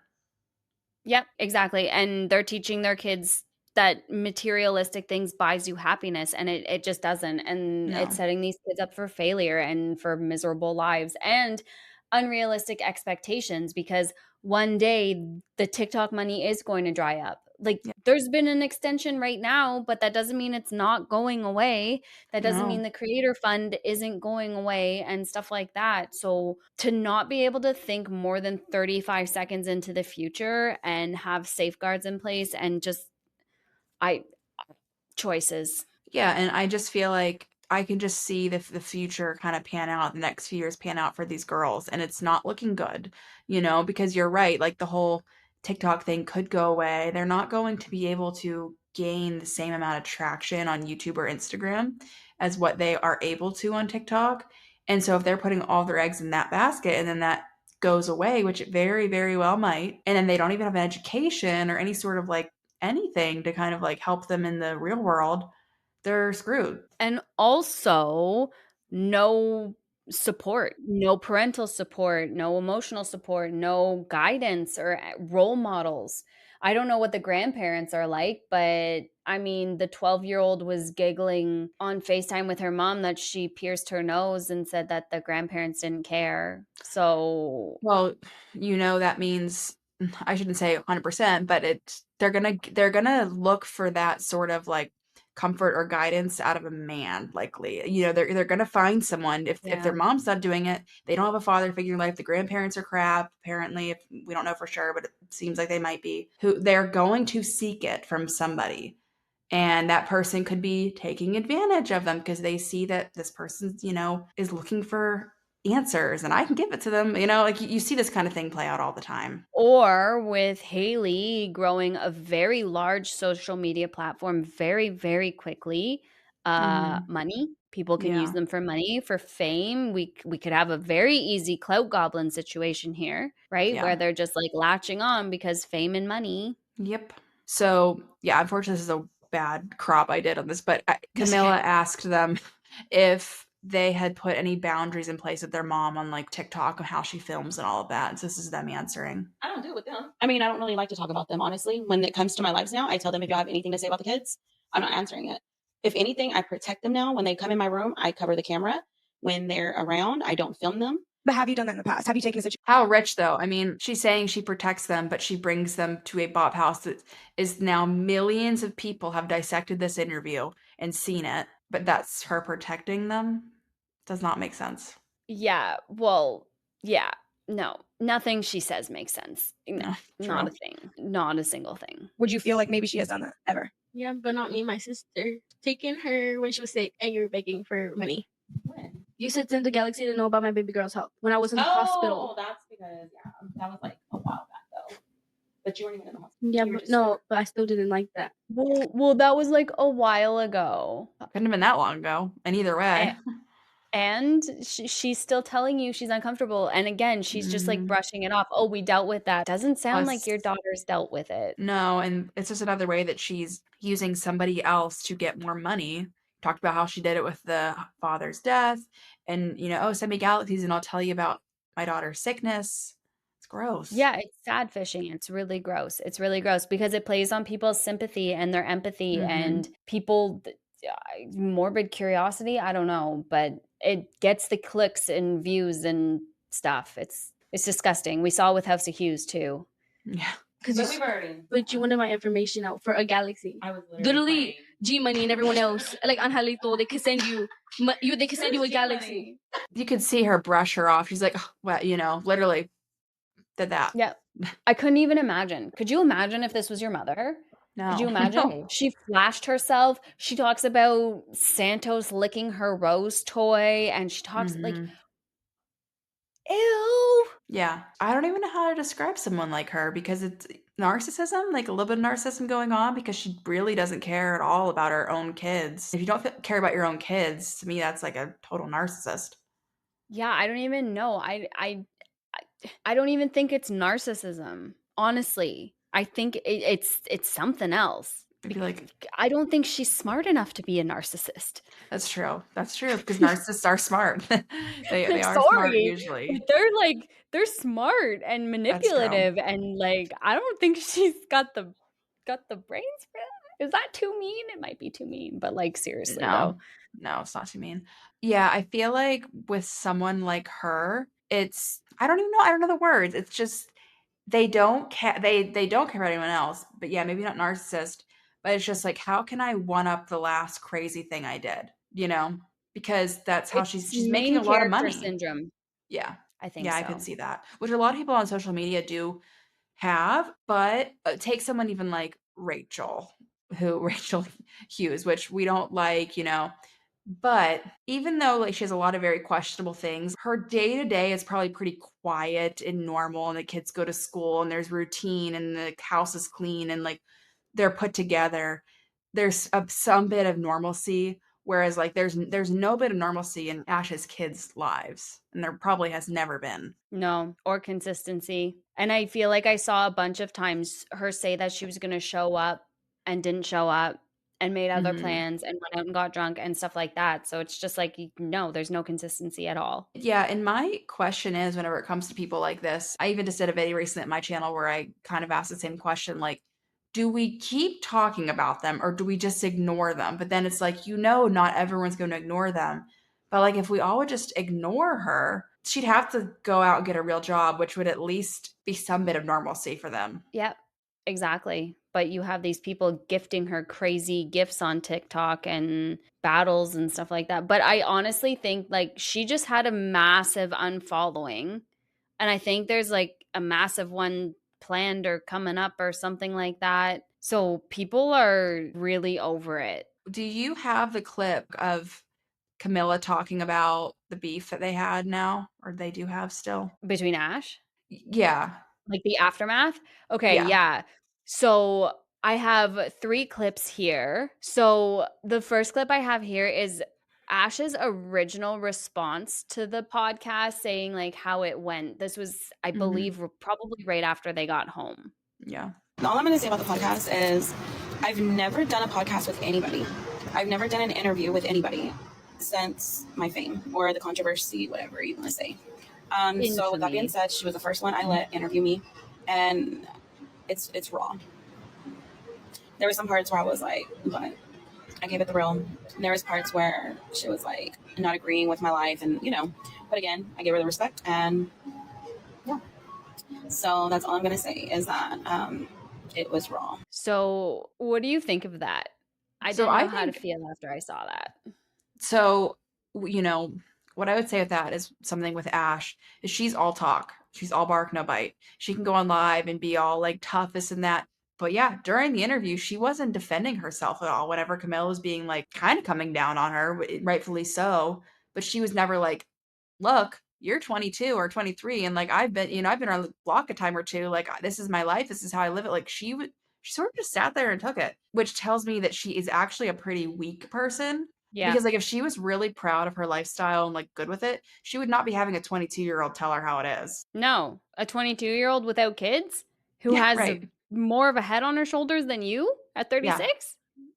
Yep, exactly. And they're teaching their kids that materialistic things buys you happiness, and it just doesn't. And No. it's setting these kids up for failure and for miserable lives and unrealistic expectations, because one day the TikTok money is going to dry up. Like Yeah. there's been an extension right now, but that doesn't mean it's not going away. That doesn't mean No. the creator fund isn't going away and stuff like that. So to not be able to think more than 35 seconds into the future and have safeguards in place and just choices. Yeah, and I just feel like I can just see the future kind of pan out, the next few years pan out for these girls, and it's not looking good, because you're right, like the whole TikTok thing could go away. They're not going to be able to gain the same amount of traction on YouTube or Instagram as what they are able to on TikTok. And so if they're putting all their eggs in that basket and then that goes away, which it very, very well might, and then they don't even have an education or any sort of like anything to kind of like help them in the real world, they're screwed. And also, no support, no parental support, no emotional support, no guidance or role models. I don't know what the grandparents are like, but I mean, the 12-year-old was giggling on FaceTime with her mom that she pierced her nose and said that the grandparents didn't care. So, Well, that means I shouldn't say 100%, but they're gonna look for that sort of like comfort or guidance out of a man, likely. They're gonna find someone if their mom's not doing it, they don't have a father figure in life, the grandparents are crap, apparently, if we don't know for sure, but it seems like they might be, who they're going to seek it from somebody. And that person could be taking advantage of them because they see that this person, is looking for answers and I can give it to them. Like you see this kind of thing play out all the time. or with Haley growing a very large social media platform very, very quickly, money. People can use Yeah. them for money, for fame. We could have a very easy clout goblin situation here, right? Yeah. Where they're just like latching on because fame and money. Yep. So, yeah, unfortunately, this is a bad crop I did on this, but Camilla asked them if they had put any boundaries in place with their mom on like TikTok and how she films and all of that. So this is them answering. I don't do it with them. I mean, I don't really like to talk about them, honestly. When it comes to my lives now, I tell them if y'all have anything to say about the kids, I'm not answering it. If anything, I protect them now. When they come in my room, I cover the camera. When they're around, I don't film them. But have you done that in the past? Have you taken a situation? How rich though? I mean, she's saying she protects them, but she brings them to a bop house that is now millions of people have dissected this interview and seen it, but that's her protecting them? Does not make sense. Yeah. Well, yeah. No, nothing she says makes sense. No, not a thing. Not a single thing. Would you feel like maybe she has done that ever? Yeah, but not me, my sister. Taking her when she was sick and you were begging for money. When? You sent them to Galaxy to know about my baby girl's health when I was in the hospital. Oh, that's because, that was like a while back though. But you weren't even in the hospital. Yeah, but no, but I still didn't like that. Well, that was like a while ago. Couldn't have been that long ago. And either way. And she's still telling you she's uncomfortable. And again, she's just like brushing it off. Oh, we dealt with that. Doesn't sound like your daughter's dealt with it. No, and it's just another way that she's using somebody else to get more money. Talked about how she did it with the father's death and, oh, send me galaxies and I'll tell you about my daughter's sickness. It's gross. Yeah, it's sad fishing. It's really gross. It's really gross because it plays on people's sympathy and their empathy and people morbid curiosity. I don't know, but it gets the clicks and views and stuff. It's It's disgusting. We saw with House of Hughes too. Yeah. Because but you wanted my information out for a galaxy. I was literally G Money and everyone else, like Angelito, they could send you, they could send you a galaxy. You could see her brush her off. She's like, "Oh, well, you know, literally did that." Yeah. I couldn't even imagine. Could you imagine if this was your mother? Could you No. imagine? No. She flashed herself. She talks about Santos licking her rose toy, and she talks like, Mhm. ew. Yeah. I don't even know how to describe someone like her because it's narcissism, like a little bit of narcissism going on because she really doesn't care at all about her own kids. If you don't care about your own kids, to me, that's like a total narcissist. Yeah, I don't even know. I don't even think it's narcissism. Honestly, I think it's something else. I feel like I don't think she's smart enough to be a narcissist. that's true. That's true because narcissists are smart. They Like, are smart sorry, usually. but they're smart and That's true. manipulative, and like I don't think she's got the brains for that. Is that too mean? It might be too mean, but like seriously No. though. No, it's not too mean. Yeah, I feel like with someone like her, it's I don't even know, I don't know the words. It's just they don't care about anyone else. But yeah, maybe not narcissist, but it's just like how can I one up the last crazy thing I did, you know? Because that's how It's she's making main a lot of character money. syndrome. Yeah. I think Yeah, I could so. see that. Which a lot of people on social media do have, but take someone even like Rachel, who Rachel Hughes, which we don't like, you know. But even though like she has a lot of very questionable things, her day to day is probably pretty quiet and normal, and the kids go to school and there's routine and the house is clean and like they're put together. There's some bit of normalcy, whereas like there's no bit of normalcy in Ash's kids' lives, and there probably has never been. No, or consistency. And I feel like I saw a bunch of times her say that she was going to show up and didn't show up and made other Mhm. plans and went out and got drunk and stuff like that. So it's just like, no, there's no consistency at all. Yeah, and my question is whenever it comes to people like this, I even just did a video recently at my channel where I kind of asked the same question, like, do we keep talking about them or do we just ignore them? But then it's like, you know, not everyone's going to ignore them. But like, if we all would just ignore her, she'd have to go out and get a real job, which would at least be some bit of normalcy for them. Yep, exactly. But you have these people gifting her crazy gifts on TikTok and battles and stuff like that. But I honestly think like she just had a massive unfollowing. And I think there's like a massive one planned or coming up or something like that. So people are really over it. Do you have the clip of Camilla talking about the beef that they had now, or they do have still? Between Ash? Yeah. Like the aftermath? Okay, Yeah. yeah. So I have 3 clips here. So the first clip I have here is Ash's original response to the podcast saying like how it went. This was, I Mhm. believe, probably right after they got home. Yeah. All I'm going to say about the podcast is I've never done a podcast with anybody. I've never done an interview with anybody since my fame or the controversy, whatever you want to say. So with that being Infamy. said, she was the first one I let interview me, and it's raw. There were some parts where I was like, but I gave it the real. And there was parts where she was like not agreeing with my life, and you know, but again, I gave her the respect, and yeah. So that's all I'm gonna say is that it was raw. So, what do you think of that? I So didn't I know how to think feel after I saw that. so, you know, what I would say with that is something with Ash is she's all talk. She's all bark, no bite. She can go on live and be all like tough, this and that. But yeah, during the interview, she wasn't defending herself at all. Whenever Camilla was being like kind of coming down on her, rightfully so. But she was never like, look, you're 22 or 23. And like, I've been, you know, I've been on the block a time or two. Like, this is my life. This is how I live it. Like, she sort of just sat there and took it, which tells me that she is actually a pretty weak person Yeah. because like if she was really proud of her lifestyle and like good with it, she would not be having a 22-year-old tell her how it is. No, a 22-year-old without kids who Yeah, has right. more of a head on her shoulders than you at Yeah. 36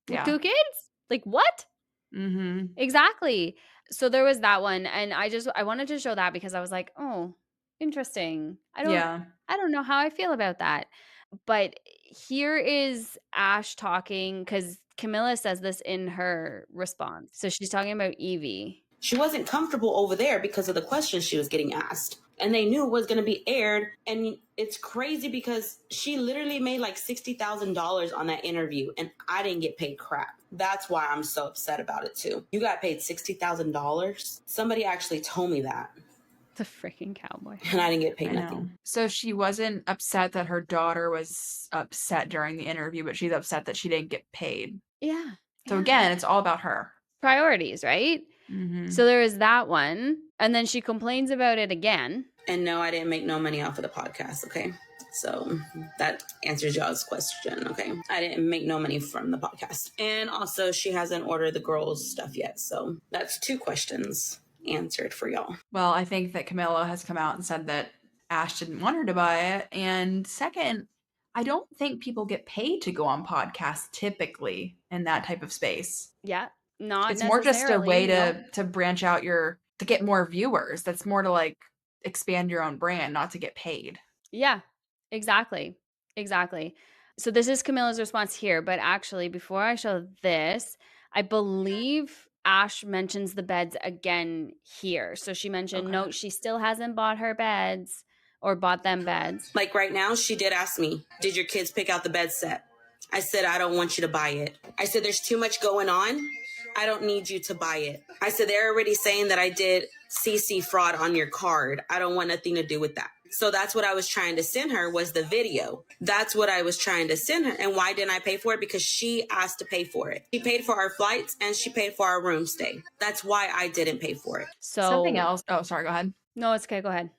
with Yeah. 2 kids? Like what? Mhm. Exactly. So there was that one, and I wanted to show that because I was like, "Oh, interesting." Yeah. I don't know how I feel about that. But here is Ash talking because Camilla says this in her response. So she's talking about Evie. She wasn't comfortable over there because of the questions she was getting asked. And they knew it was going to be aired. And it's crazy because she literally made like $60,000 on that interview and I didn't get paid crap. That's why I'm so upset about it too. You got paid $60,000? Somebody actually told me that. The freaking cowboy. And I didn't get paid I know. nothing. So she wasn't upset that her daughter was upset during the interview, but she's upset that she didn't get paid. Yeah. So again, it's all about her. Priorities, right? Mm-hmm. So there is that one. And then she complains about it again. And no, I didn't make no money off of the podcast, okay? So that answers y'all's question, okay? I didn't make no money from the podcast. And also, she hasn't ordered the girls' stuff yet. So that's 2 questions answered for y'all. Well, I think that Camilla has come out and said that Ash didn't want her to buy it. And second, I don't think people get paid to go on podcasts typically in that type of space. Yeah, not It's more just a way necessarily, to branch out to get more viewers. That's more to like expand your own brand, not to get paid. Yeah, exactly. Exactly. So this is Camilla's response here, but actually before I show this, I believe Ash mentions the beds again here. So she mentioned, Okay. no, she still hasn't bought her beds or bought them beds. Like right now, she did ask me, did your kids pick out the bed set? I said, I don't want you to buy it. I said, there's too much going on. I don't need you to buy it. I said, they're already saying that I did CC fraud on your card. I don't want nothing to do with that. So that's what I was trying to send her was the video. That's what I was trying to send her. And why didn't I pay for it? Because she asked to pay for it. She paid for our flights and she paid for our room stay. That's why I didn't pay for it. So Something else. Oh, sorry. Go ahead. No, it's okay. Go ahead.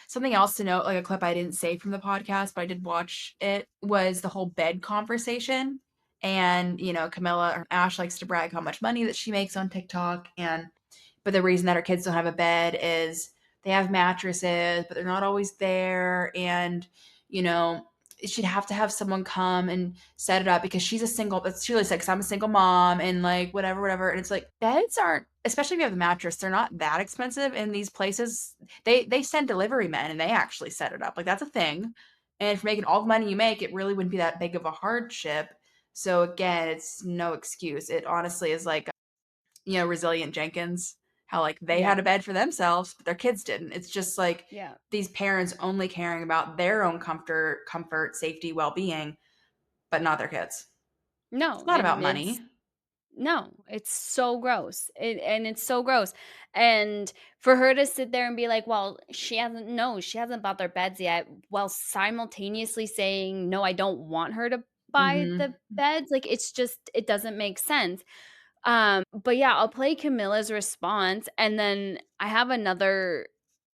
Something else to note, like a clip I didn't say from the podcast, but I did watch it, was the whole bed conversation. And, Camilla or Ash likes to brag how much money that she makes on TikTok. But the reason that her kids don't have a bed is they have mattresses, but they're not always there. And, she'd have to have someone come and set it up because she's a single, but she really said, because I'm a single mom and like whatever. And it's like, beds aren't, especially if you have the mattress, they're not that expensive in these places. They send delivery men and they actually set it up. Like that's a thing. And if you're making all the money you make, it really wouldn't be that big of a hardship. So again, it's no excuse. It honestly is like, Resilient Jenkins, how like they had a bed for themselves, but their kids didn't. It's just like these parents only caring about their own comfort, safety, well-being, but not their kids. No, It's not about money. No, it's so gross. It's so gross. And for her to sit there and be like, well, she hasn't bought their beds yet, while simultaneously saying, no, I don't want her to buy the beds. Like, it doesn't make sense. But yeah, I'll play Camilla's response. And then I have another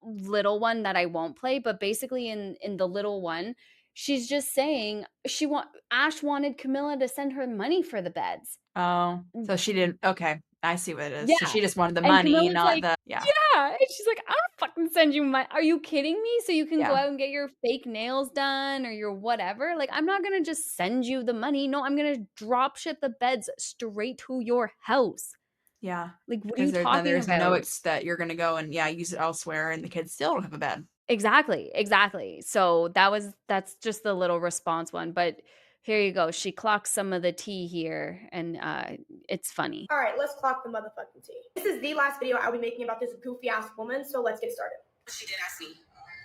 little one that I won't play, but basically in the little one, she's just saying Ash wanted Camilla to send her money for the beds. Oh, so she didn't. Okay, I see what it is. Yeah. So she just wanted the And money, Camilla's not like, the Yeah. And she's like, I don't fucking send you money. Are you kidding me? So you can go out and get your fake nails done or your whatever. Like, I'm not gonna just send you the money. No, I'm gonna drop ship the beds straight to your house. Yeah. Like, what are you talking there's about? no that you're gonna go and use it elsewhere, and the kids still don't have a bed. Exactly. So that's just the little response one. But here you go. She clocks some of the tea here, and it's funny. All right, let's clock the motherfucking tea. This is the last video I'll be making about this goofy ass woman, so let's get started. She did ask me,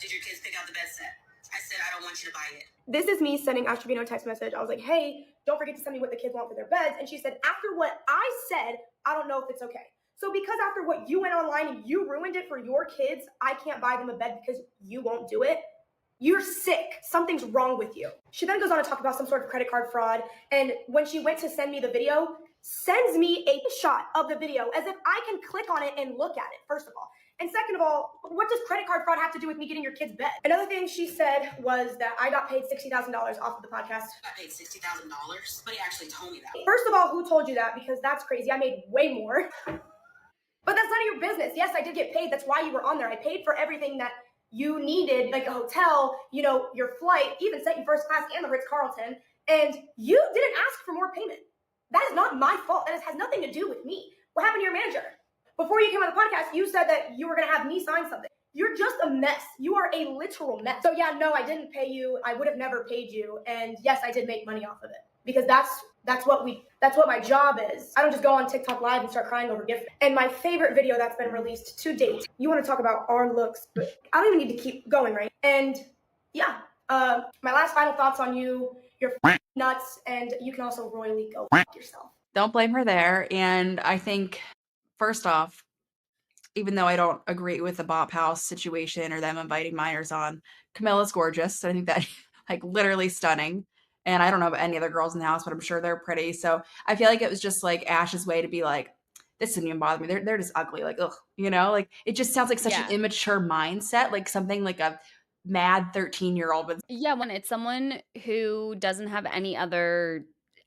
did your kids pick out the bed set? I said, I don't want you to buy it. This is me sending Ash Trevino a text message. I was like, hey, don't forget to send me what the kids want for their beds. And she said, after what I said, I don't know if it's okay. So because after what you went online and you ruined it for your kids, I can't buy them a bed because you won't do it. You're sick. Something's wrong with you. She then goes on to talk about some sort of credit card fraud. And when she went to send me the video, sends me a shot of the video as if I can click on it and look at it, first of all. And second of all, what does credit card fraud have to do with me getting your kid's bed? Another thing she said was that I got paid $60,000 off of the podcast. I got paid $60,000? Somebody actually told me that. First of all, who told you that? Because that's crazy. I made way more. But that's none of your business. Yes, I did get paid. That's why you were on there. I paid for everything that you needed, like a hotel, your flight, even sent you first class and the Ritz-Carlton. And you didn't ask for more payment. That is not my fault. That has nothing to do with me. What happened to your manager? Before you came on the podcast, you said that you were going to have me sign something. You're just a mess. You are a literal mess. So yeah, no, I didn't pay you. I would have never paid you. And yes, I did make money off of it because that's That's what my job is. I don't just go on TikTok live and start crying over gift. And my favorite video that's been released to date. You want to talk about our looks, but I don't even need to keep going, right? And yeah, my last final thoughts on you. You're nuts, and you can also royally go yourself. Don't blame her there. And I think, first off, even though I don't agree with the Bop House situation or them inviting minors on, Camilla's gorgeous. I think that like literally stunning. And I don't know about any other girls in the house, but I'm sure they're pretty. So I feel like it was just like Ash's way to be like, this didn't even bother me. They're just ugly. Like, ugh, like it just sounds like such an immature mindset, like something like a mad 13-year-old would. Yeah, when it's someone who doesn't have any other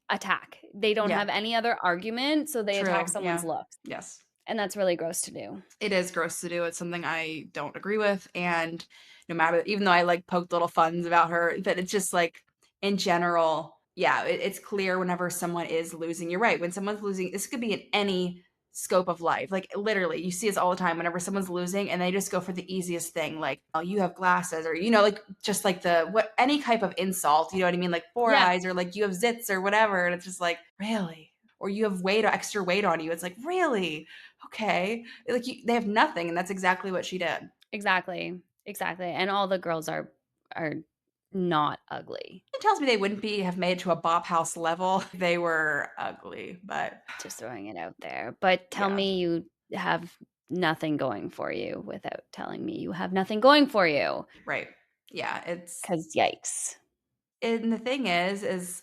attack. They don't have any other argument, so they attack True. someone's Yeah. looks. Yes. And that's really gross to do. It is gross to do. It's something I don't agree with. And no matter, even though I like poked little funs about her, but it's just like in general, yeah, it's clear whenever someone is losing. You're right. When someone's losing, this could be in any scope of life. Like literally, you see this all the time whenever someone's losing and they just go for the easiest thing, like, oh, you have glasses, or, like just like any type of insult, you know what I mean? Like four eyes, or like you have zits or whatever. And it's just like, really? Or you have extra weight on you. It's like, really? Okay. Like they have nothing, and that's exactly what she did. Exactly. And all the girls are not ugly. It tells me they wouldn't have made it to a Bop House level if they were ugly, but just throwing it out there. But tell me you have nothing going for you without telling me you have nothing going for you. Right. Yeah, it's because yikes. And the thing is,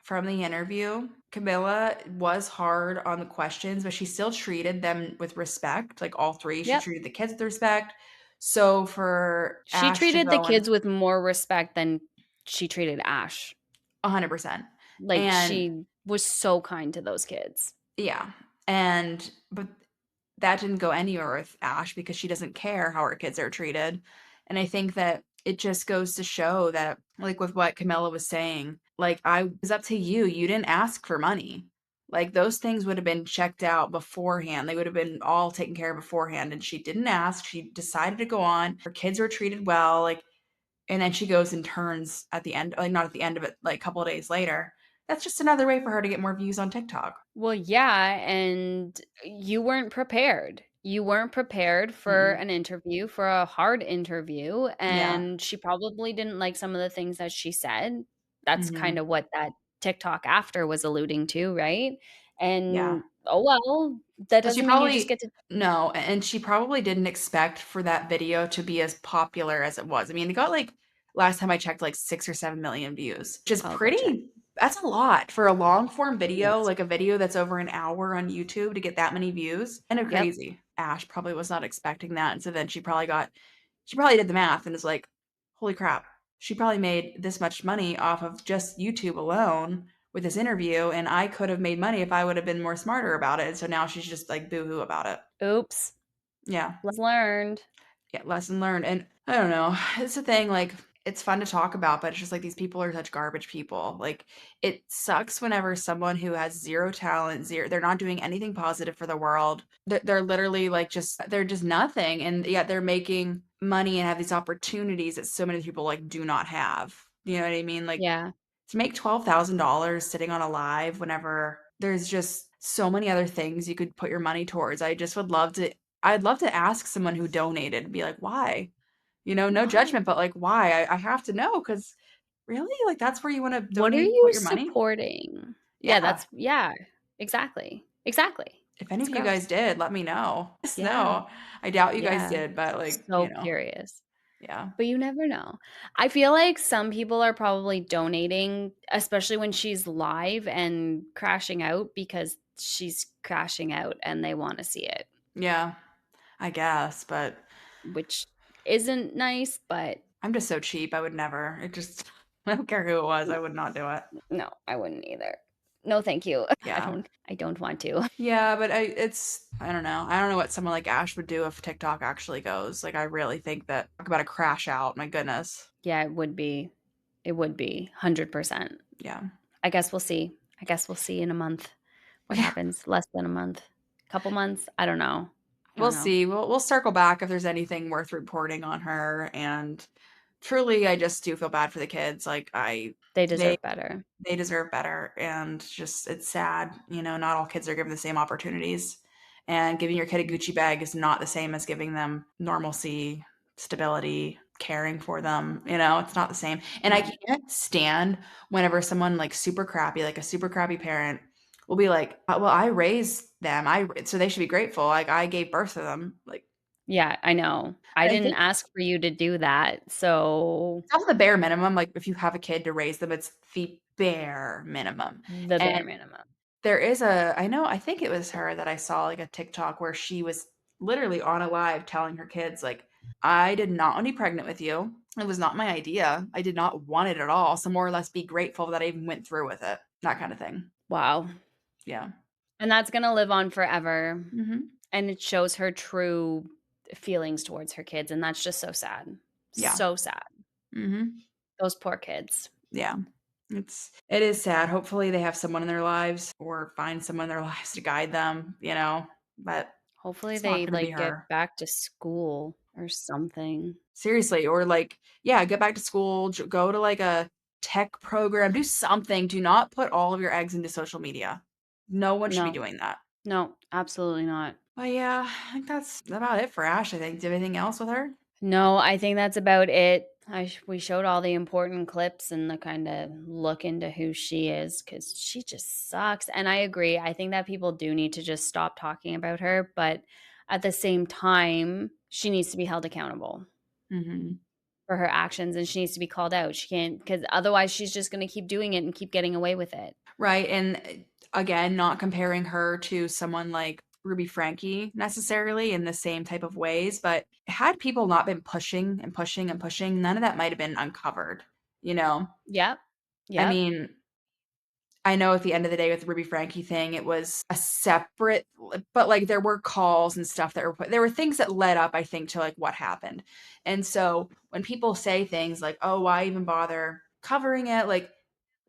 from the interview, Camilla was hard on the questions, but she still treated them with respect. Like all three, she treated the kids with respect. So for she Ash treated the kids with more respect than she treated Ash. 100%. Like she was so kind to those kids. Yeah. But that didn't go anywhere with Ash because she doesn't care how her kids are treated. And I think that it just goes to show that, like with what Camilla was saying, like I was up to you. You didn't ask for money. Like those things would have been checked out beforehand. They would have been all taken care of beforehand. And she didn't ask. She decided to go on. Her kids were treated well. And then she goes and turns at the end, like not at the end of it, like a couple of days later. That's just another way for her to get more views on TikTok. Well, yeah, and you weren't prepared. You weren't prepared for an interview, for a hard interview, and she probably didn't like some of the things that she said. That's kind of what that TikTok after was alluding to, right? And oh well, that doesn't mean you just get to. No, and she probably didn't expect for that video to be as popular as it was. I mean, it got last time I checked 6 or 7 million views, which is pretty. That's a lot for a long form video, like a video that's over an hour on YouTube to get that many views. Kind of crazy. Ash probably was not expecting that. And so then she probably did the math and is like, holy crap, she probably made this much money off of just YouTube alone with this interview. And I could have made money if I would have been more smarter about it. And so now she's just like boo-hoo about it. Oops. Yeah. Lesson learned. Yeah, lesson learned. And I don't know. It's the thing, it's fun to talk about, but it's just like these people are such garbage people. Like it sucks whenever someone who has zero talent, they're not doing anything positive for the world. They're literally they're just nothing. And yet they're making money and have these opportunities that so many people do not have. You know what I mean? To make $12,000 sitting on a live whenever there's just so many other things you could put your money towards. I'd love to ask someone who donated and be like, why? No judgment, but why? I have to know because really, that's where you want to donate. What are you put your money? supporting? Exactly. If any of you guys did, let me know. No, I doubt you guys did, but so curious. Yeah. But you never know. I feel like some people are probably donating, especially when she's live and crashing out because she's crashing out and they want to see it. Yeah, I guess, but which isn't nice, but I'm just so cheap. I would never. I don't care who it was. I would not do it. No, I wouldn't either. No, thank you. Yeah. I don't want to. Yeah, but I don't know. I don't know what someone like Ash would do if TikTok actually goes. I really think that talk about a crash out. My goodness. Yeah, it would be. It would be 100%. Yeah. I guess we'll see. In a month what happens. Less than a month. Couple months. I don't know. We'll see. We'll circle back if there's anything worth reporting on her. And truly, I just do feel bad for the kids. They They deserve better. they deserve better, and just it's sad, not all kids are given the same opportunities, and giving your kid a Gucci bag is not the same as giving them normalcy, stability, caring for them, it's not the same, and I No. can't stand whenever someone, like, super crappy, like a super crappy parent will be like, well, I raised them, so they should be grateful, like, I gave birth to them," like, Yeah, I know. I I didn't think ask for you to do that, so that's the bare minimum, like, if you have a kid to raise them, it's the bare minimum, the and bare minimum. there is I think it was her that I saw, like, a TikTok where she was literally on a live telling her kids, like, "I did not want to be pregnant with you. It was not my idea. I did not want it at all, so more or less be grateful that I even went through with it." That kinda thing. Wow. Yeah. And that's gonna live on forever, Mhm. and it shows her true feelings towards her kids, and that's just so sad. Yeah. So sad. Mhm. Those poor kids. Yeah. It is sad. Hopefully, they have someone in their lives or find someone in their lives to guide them, but Hopefully, it's not they, gonna be like, get her. back to school or something. Seriously, or, like, yeah, get back to school, go to, like, a tech program, do something. Do not put all of your eggs into social media. No one should be No. doing that. No, absolutely not. But, yeah, I think that's about it for Ash, I think. Do you have anything else with her? No, I think that's about it. We showed all the important clips and the kinda look into who she is because she just sucks, and I agree, I think that people do need to just stop talking about her, but at the same time, she needs to be held accountable Mhm. for her actions, and she needs to be called out. She can't, because otherwise she's just gonna keep doing it and keep getting away with it. Right, and, again, not comparing her to someone like Ruby Frankie necessarily in the same type of ways, but had people not been pushing and pushing and pushing, none of that might have been uncovered, you know? Yep. I Yep. mean, I know at the end of the day with the Ruby Frankie thing, it was a separate, but, like, there were calls and stuff that were there were things that led up, I think, to, like, what happened, and so when people say things like, "Oh, why even bother covering it?" Like,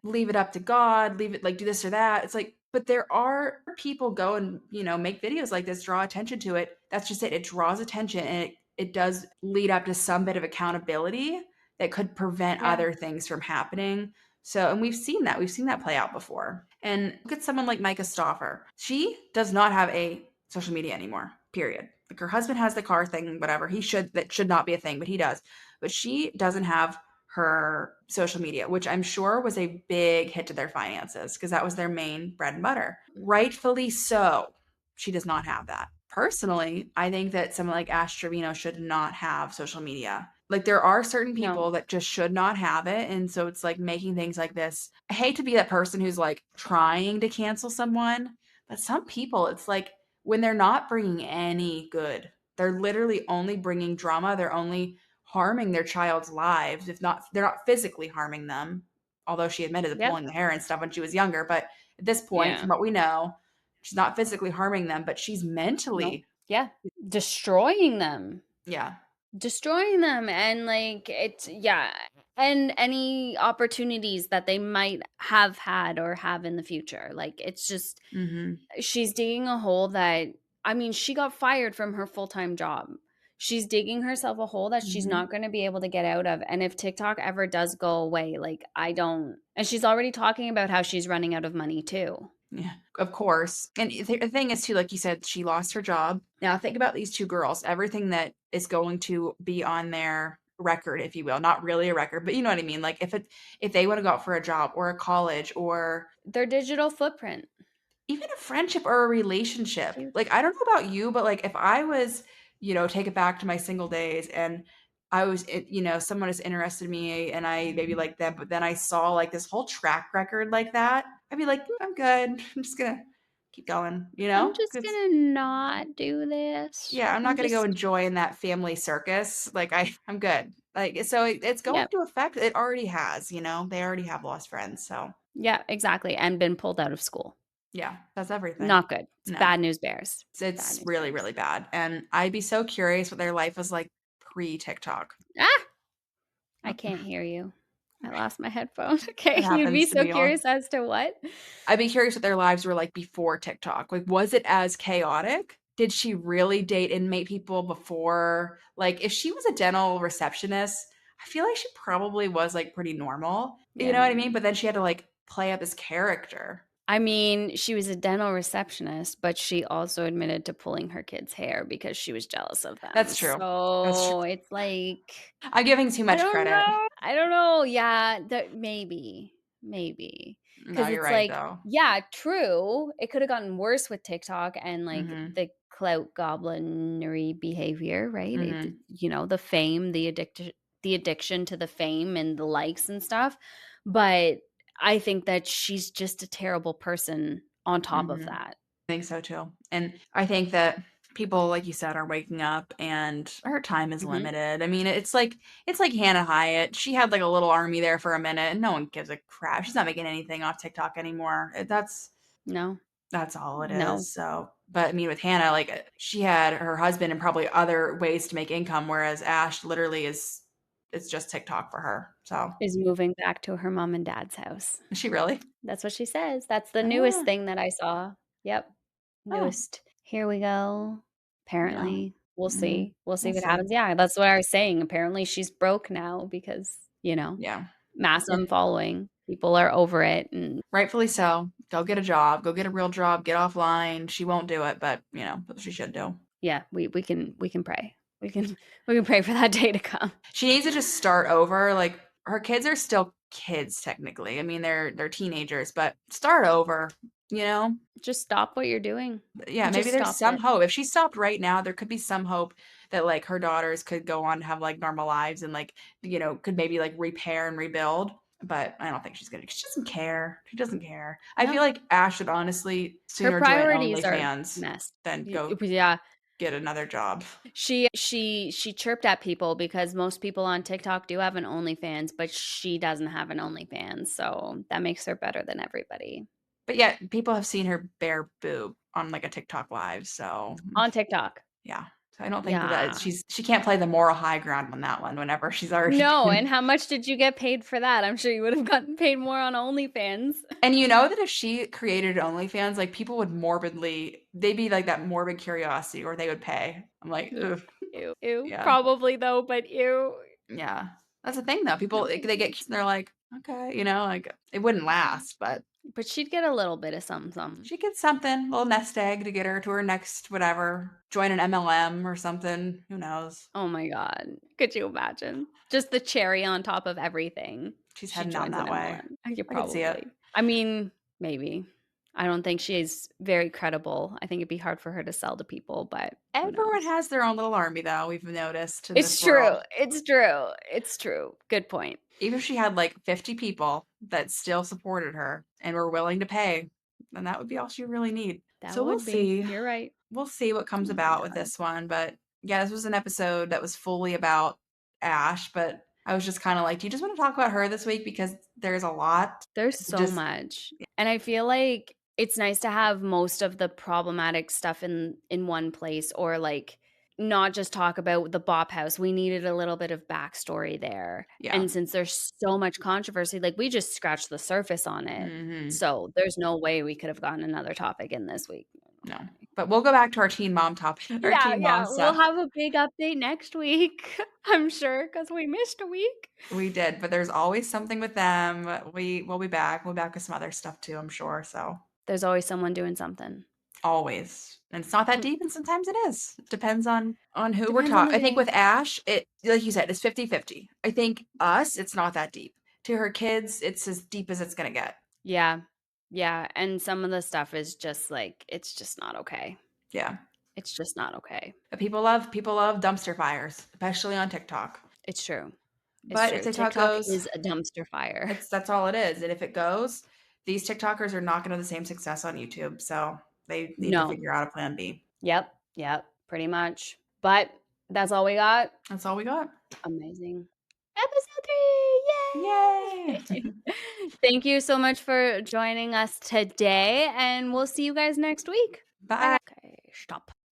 leave it up to God, leave it like do this or that. It's like, but there are people go and, make videos like this, draw attention to it. That's just it. It draws attention and it does lead up to some bit of accountability that could prevent Yeah. other things from happening. So, and we've seen that. We've seen that play out before. And look at someone like Micah Stauffer. She does not have a social media anymore. Period. Like her husband has the car thing, whatever. That should not be a thing, but he does. But she doesn't have her social media, which I'm sure was a big hit to their finances because that was their main bread and butter. Rightfully so. She does not have that. Personally, I think that someone like Ash Trevino should not have social media. Like there are certain No. people that just should not have it. And so it's like making things like this. I hate to be that person who's like trying to cancel someone, but some people, it's like when they're not bringing any good, they're literally only bringing drama. They're only harming their child's lives, if not they're not physically harming them, although she admitted to Yep. pulling the hair and stuff when she was younger. But at this point, Yeah. from what we know, she's not physically harming them, but she's Nope. mentally, Yeah. Destroying them. yeah. Destroying them, and like it's, yeah, and any opportunities that they might have had or have in the future, like it's just, Mm-hmm. she's digging a hole that, I mean, she got fired from her full-time job. She's digging herself a hole that she's Mm-hmm. not going to be able to get out of, and if TikTok ever does go away, like I don't, and she's already talking about how she's running out of money too. Yeah, of course. And the thing is, too, like you said, she lost her job. Now, think about these two girls. Everything that is going to be on their record, if you will, not really a record, but you know what I mean. Like if they want to go out for a job or a college or Their digital footprint. even a friendship or a relationship. Huge. Like I don't know about you, but like if I was, take it back to my single days and I was, someone is interested in me and I maybe like them, but then I saw like this whole track record like that, I'd be like, I'm good. I'm just gonna keep going, I'm just 'Cause gonna not do this. yeah, I'm not I'm gonna go just, and join that family circus. Like I'm good. Like so, it's going yeah. to affect. It already has. They already have lost friends. So Yeah, exactly, and been pulled out of school. yeah, that's everything. Not good. It's No. bad news bears. Bad It's news really, bears. really bad, and I'd be so curious what their life was like pre-TikTok. Ah! I Oh, can't hear you. I lost my headphone. Okay, that you'd be happens to so me all. curious as to what? I'd be curious what their lives were like before TikTok. Like, was it as chaotic? Did she really date inmate people before? Like, if she was a dental receptionist, I feel like she probably was like pretty normal. You Yeah. know what I mean? But then she had to like play up this character. I mean, she was a dental receptionist, but she also admitted to pulling her kids' hair because she was jealous of them. That's true. That's So true. it's like, I'm giving too I much don't credit. know. I don't know. Yeah, maybe. No, Because you're it's right like, though. yeah, true. It could have gotten worse with TikTok and like Mhm. the clout goblinery behavior, right? Mhm. You know, the fame, the addiction to the fame and the likes and stuff. But I think that she's just a terrible person on top of Mhm. that. I think so too. And I think that people, like you said, are waking up and her time is Mhm. limited. I mean, it's like Hannah Hyatt. She had like a little army there for a minute and no one gives a crap. She's not making anything off TikTok anymore. No. That's all it No. is. So, but I mean, with Hannah, like she had her husband and probably other ways to make income, whereas Ash literally it's just TikTok for her. So, Is moving back to her mom and dad's house. is she really? That's what she says. That's the newest Ah, thing that I saw. Yep. oh, Newest. Here we go. yeah. Apparently. We'll Mhm. see. We'll see We'll what see. happens. Yeah, that's what I was saying. Apparently she's broke now because, you know, Yeah. mass And unfollowing. People are over it and rightfully so. Go get a job. Go get a real job. Get offline. She won't do it, but you know, that's what she should do. yeah, we can pray. We can pray for that day to come. She needs to just start over. Like her kids are still kids technically. I mean, they're teenagers, but start over, you know? Just stop what you're doing. Yeah, maybe Just there's stop some it. hope. If she stopped right now, there could be some hope that like her daughters could go on to have like normal lives and like, you know, could maybe like repair and rebuild. But I don't think she's gonna. She doesn't care. She doesn't care. I feel No. like Ash should honestly Her sooner join priorities are OnlyFans messed. than go Yeah. get another job. She chirped at people because most people on TikTok do have an OnlyFans, but she doesn't have an OnlyFans, so that makes her better than everybody. But yet people have seen her bare boob on like a TikTok live. So On TikTok. yeah. So I don't think Yeah. she can't play the moral high ground on that one whenever she's already No, been. and how much did you get paid for that? I'm sure you would have gotten paid more on OnlyFans. And you know that if she created OnlyFans, like people would they'd be like that morbid curiosity, or they would pay. I'm like, ugh, Ew. yeah, Probably though, but ew. yeah. That's the thing though. People No, they thank get you. they're like, okay, you know, like it wouldn't last, but But she'd get a little bit of something. she gets something, a little nest egg to get her to her next whatever, join an MLM or something. Who knows? Oh my god. Could you imagine? Just the cherry on top of everything. She's She heading down joins an that way. MLM. Yeah, I could see it. probably. I mean, maybe. I don't think she's very credible. I think it'd be hard for her to sell to people, but who Everyone knows? has their own little army, though. We've noticed in It's this true. world. It's true. It's true. Good point. Even if she had like 50 people that still supported her and were willing to pay, then that would be all she really need. That So we'll would be. see. You're right. We'll see what comes Oh my about with god. this one. But yeah, this was an episode that was fully about Ash. But I was just kind of like, do you just want to talk about her this week? Because there's a lot. There's so Just much. And I feel like it's nice to have most of the problematic stuff in one place, or like not just talk about the Bop House. We needed a little bit of backstory there. yeah. And since there's so much controversy, like we just scratched the surface on it. Mhm. So there's no way we could have gotten another topic in this week. No. But we'll go back to our teen mom topic. Our teen mom We'll stuff. have a big update next week, I'm sure, because we missed a week. We did, but there's always something with them. We'll be back. We'll be back with some other stuff too, I'm sure. So There's always someone doing something. always. And it's not that deep, and sometimes it is. It depends on who we're Depends on talking. the I think day. with Ash, it like you said, it's 50-50. I think us, it's not that deep. To her kids, it's as deep as it's gonna get. Yeah. Yeah. And some of the stuff is just like, it's just not okay. Yeah. It's just not okay. But people love dumpster fires, especially on TikTok. It's true. It's But true. if TikTok TikTok goes, is a dumpster fire. that's all it is. And if it goes, these TikTokers are not gonna have the same success on YouTube. So they need to No. figure out a plan B. Yep. Pretty much. But that's all we got. That's all we got. Amazing. Episode 3. Yay! Thank you so much for joining us today, and we'll see you guys next week. Bye. Okay, stop.